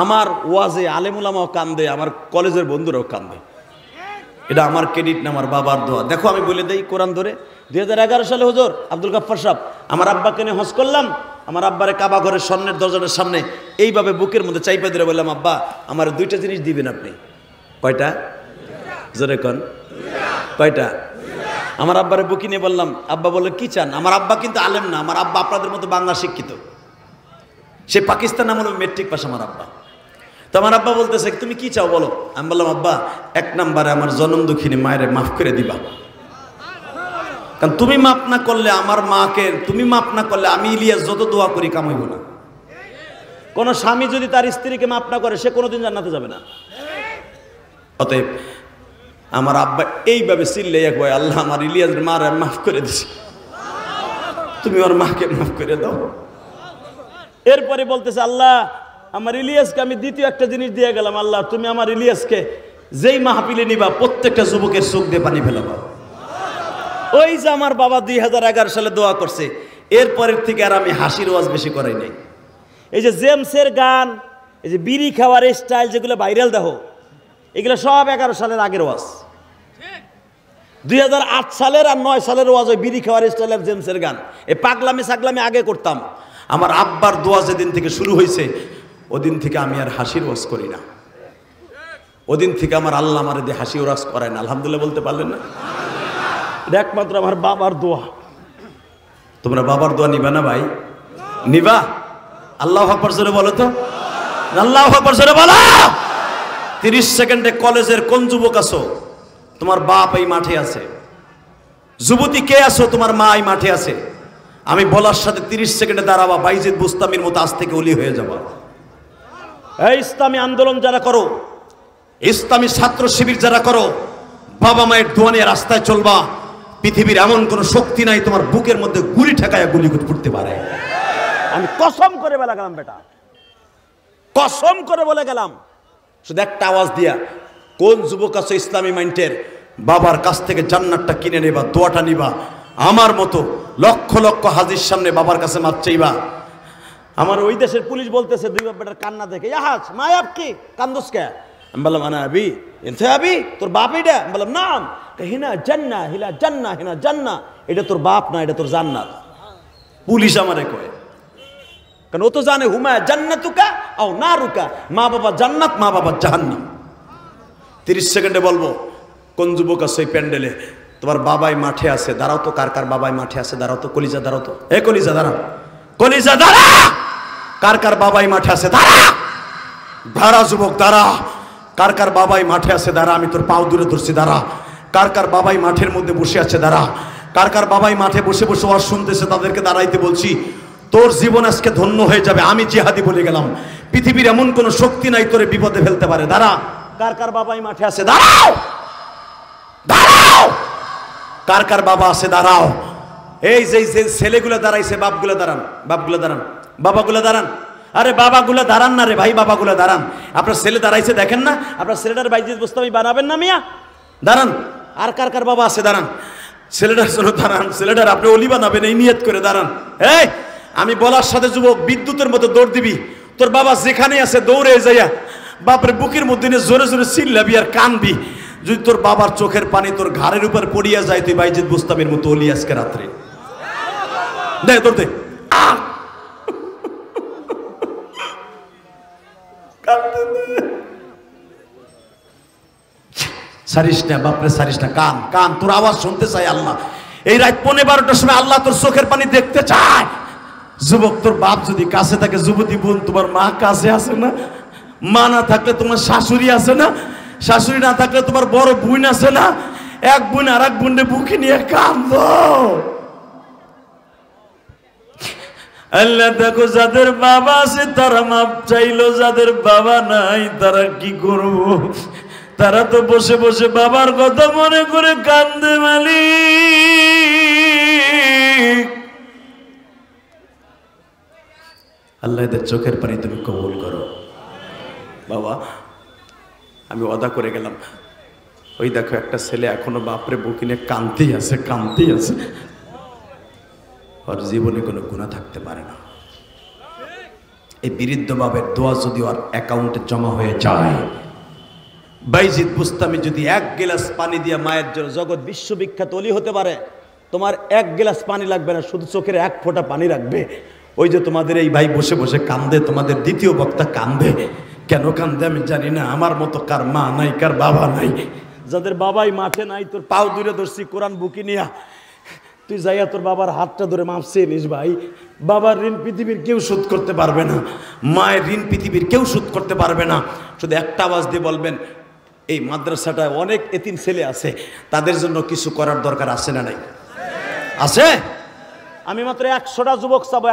Speaker 2: আমার ওয়াজে আলেমুলামাও কান্দে, আমার কলেজের বন্ধুরাও কান্দে, এটা আমার ক্রেডিট না, আমার বাবার দোয়া। দেখো আমি বলে দেই কোরআন ধরে, 2011 সালে হুজুর আব্দুল গাফফার সাহেব আমার আব্বাকে নিয়ে হজ করলাম। আমার আব্বারে কাবা ঘরের স্বর্ণের দরজাটার সামনে এইভাবে বুকের মধ্যে চাইপা ধরে বললাম, আব্বা আমার 2টা জিনিস দিবেন আপনি। কয়টা? জোরে কন। কয়টা? আমার আব্বারে বুকি নিয়ে বললাম, আব্বা বললো কি চান? আমার আব্বা কিন্তু আলেম না, আমার আব্বা আপনাদের মতো বাংলা শিক্ষিত, সে পাকিস্তান আমলে মেট্রিক পাস আমার আব্বা। তো আমার আব্বা বলতেছে তুমি কি চাও বলো? আমি বললাম আব্বা 1 নম্বরে আমার জনম দুঃখিনী মায়ের মাফ করে দিবা, কারণ তুমি মাফ না করলে আমার মাকে, তুমি মাফ না করলে আমি ইলিয়াস যত দোয়া করি কাম হইব না। কোন স্বামী যদি তার স্ত্রীকে মাফ না করে সে কোনোদিন জান্নাতে যাবে না। অতএব আমার আব্বা এইভাবে চিল্লে এক ভাই, আল্লাহ আমার ইলিয়াসের মার মাফ করে দিছে, তুমি ওর মাকে মাফ করে দাও। এরপরে বলতেছে আল্লাহ আমার ইলিয়াসকে আমি দ্বিতীয় একটা জিনিস দিয়ে গেলাম, আল্লাহ তুমি আমার ইলিয়াসকে যেই মাহফিলে নিবা প্রত্যেকটা যুবকের চোখ দিয়ে পানি ফেলাবা। ওই যে আমার বাবা 2011 সালে দোয়া করছে, এরপরের থেকে আর আমি হাসির ওয়াজ বেশি করাই নাই। এই যে জেমসের গান, এই যে বিড়ি খাওয়ার স্টাইল যেগুলো ভাইরাল দেখো, এগুলো সব 11 সালের আগের ওয়াজ। 2008 সালের আর 9 সালের ওয়াজ ওই বিড়ি খাওয়ার স্টাইলের জেমসের গান। এই পাগলামি সাগলামি আগে করতাম। আমার আব্বার দোয়া যেদিন থেকে শুরু হয়েছে ওদিন থেকে আমি আর হাসির ওয়াজ করি না। ওদিন থেকে আমার আল্লাহ আমার দিয়ে হাসি ওয়াজ করায় না। আলহামদুলিল্লাহ বলতে পারলেন না? এটা একমাত্র আমার বাবার দোয়া। তোমরা বাবার দোয়া নিবা না ভাই? নিবা? আল্লাহু আকবার জোরে বলো তো, আল্লাহু আকবার জোরে বলো। 30 সেকেন্ডে কলেজের কোন যুবক আছো? তোমার বাপ এই মাঠে আছে। যুবতী কে আছো? তোমার মা এই মাঠে আছে। আমি বলার সাথে 30 সেকেন্ডে দাঁড়াবা, বাইজিদ বুস্তামির মতো আজ থেকে ওলি হয়ে যাবা। এই ইসলামী আন্দোলন যারা করো, ইসলামী ছাত্র শিবির যারা করো, বাবা মায়ের দোয়া নিয়ে রাস্তায় চলবা। পৃথিবীর এমন কোন শক্তি নাই তোমার বুকের মধ্যে গুলি ঠেকায়া গুলি ফুটতে পারে। আমি কসম করে বলে গেলাম বেটা, কসম করে বলে গেলাম। শুধু একটা আওয়াজ দিয়া কোন যুবক আছে ইসলামী মাইন্ডের, বাবার কাছ থেকে জান্নাতটা কিনে নেবা, দোয়াটা নিবা। আমার মতো লক্ষ লক্ষ হাজির সামনে বাবার কাছে মাপ চাইবা। আমার ওই দেশের পুলিশ বলতেছে 2 বাপ বেটার কান্না দেখে, ইয়াহাজ মায়াব কি কান্দুস কে? আমি বললাম আনা আবি এনতে আবি, তোর বাপ এটা? আমি বললাম নাম। হিনা জান্নাহ হিলা জান্নাহ হিনা জান্নাহ, এটা তোর বাপ না, এটা তোর জান্নাত। পুলিশ আমারে কয়, কারণ ও তো জানে হুমা জান্নাতুকা আও নারুকা, মা বাবা জান্নাত মা বাবা জাহান্নাম। 30 সেকেন্ডে বলবো কোন যুবক আছে এই প্যান্ডেলে, তোমার বাবাই মাঠে আছে, দাঁড়াও তো। কার কার বাবাই মাঠে আছে? দাঁড়াও তো। কলিজা দাঁড়াও তো। এ কলিজা দাঁড়াও, কলিজা দাঁড়া। কার কার বাবাই মাঠে আছে? দাঁড়া, দাঁড়া যুবক দাঁড়া। কার কার বাবাই মাঠে আছে? দাঁড়া, আমি তোর পাও দূরে ধরছি, দাঁড়া। কার কার বাবাই মাঠের মধ্যে বসে আছে? দাঁড়া। কার কার বাবাই মাঠে বসে বসে ওয়াজ শুনতেছে তাদেরকে দাঁড়াইতে বলছি। তোর জীবন আজকে ধন্য হয়ে যাবে। আমি জিহাদি বলে গেলাম, পৃথিবীর এমন কোন শক্তি নাই তোরে বিপদে ফেলতে পারে। দাঁড়া। কার কার বাবাই মাঠে আছে? দাঁড়াও, দাঁড়াও। কার কার বাবা আছে? দাঁড়াও। এই যে ছেলেগুলো দাঁড়াইছে, বাপগুলো দাঁড়ান, বাপগুলো দাঁড়ান, বাবাগুলো দাঁড়ান। আরে বাবাগুলো দাঁড়ান না রে ভাই, বাবাগুলো দাঁড়ান। আপনার ছেলে দাঁড়াইছে দেখেন না? আপনার ছেলেটার বাইজিদ বুস্তামি বানাবেন না মিয়া? দাঁড়ান। আর কার কার বাবা আছে? দাঁড়ান। ছেলেটার জন্য দাঁড়ান, ছেলেটার আপনি অলি বানাবেন এই নিয়ত করে দাঁড়ান। এই আমি বলার সাথে যুবক বিদ্যুতের মতো দৌড় দিবি, তোর বাবা যেখানে আছে দৌড়ে যাইয়া বাপরে বুকের মধ্যে নিয়ে জোরে জোরে চিল্লাবি আর কানবি। যদি তোর বাবার চোখের পানি তোর ঘাড়ের উপর পড়িয়া যায়, তুই বাইজিদ বুস্তামের মতো অলি আজকে রাত্রে। দে তোর দে, সারিস না বাপরে, সারিস না, কান কান, তোর আওয়াজ শুনতে চাই আল্লাহ। এই রাত 12:15টার সময় আল্লাহ তোর চোখের পানি দেখতে চায়। যুবক, তোর বাপ যদি কাছে থাকে, যুবতী বোন তোমার মা কাছে আছে না? মা না থাকলে তোমার শাশুড়ি আছে না? শাশুড়ি না থাকলে তোমার বড় বোন আছে না? এক বোন আর এক বোনকে বুকে নিয়ে কাঁদো। আল্লাহ দেখো, যাদের বাবা আছে তারা মাপ চাইলো, যাদের বাবা নাই তারা কি করবো? তারা তো বসে বসে বাবার কথা মনে করে কান্দে। মালিক, আল্লাহ এদের চোখের পানি তুমি কবুল করো। বাবা, আমি ওয়াদা করে গেলাম, ওই দেখো একটা ছেলে এখনো বাপরে বুকিনে কাঁদতেই আছে, কাঁদতেই আছে। ওর জীবনে কোনো গুনাহ থাকতে পারে না। এই বৃদ্ধ বাবের দোয়া যদি ওর অ্যাকাউন্টে জমা হয়ে যায়, বাইজিদ বুস্তামি যদি 1 গ্লাস পানি দিয়ে মায়ের জন্য জগৎ বিশ্ববিখ্যাত অলি হতে পারে, তোমার 1 গ্লাস পানি লাগবে না, শুধু চোখের 1 ফোঁটা পানি রাখবে। ওই যে তোমাদের এই ভাই বসে বসে কান্দে, তোমাদের দ্বিতীয় বক্তা কান্দে, কেন কান্দে আমি জানি না। আমার মতো কার মা নাই, কার বাবা নাই, যাদের বাবাই মাঠে নাই, তোর পাও দূরে ধরছি কোরআন বুকি নিয়া, তুই যাইয়া তোর বাবার হাতটা ধরে মাপ চেয়ে নিস। ভাই, বাবার ঋণ পৃথিবীর কেউ শোধ করতে পারবে না, মায়ের ঋণ পৃথিবীর কেউ শোধ করতে পারবে না। শুধু একটা আওয়াজ দিয়ে বলবেন, এই মাদ্রাসাটায় অনেক এতিম ছেলে আছে, তাদের জন্য কিছু করার দরকার আছে না নাই? আছে। আমি মাত্র 100টা যুবক চাবো।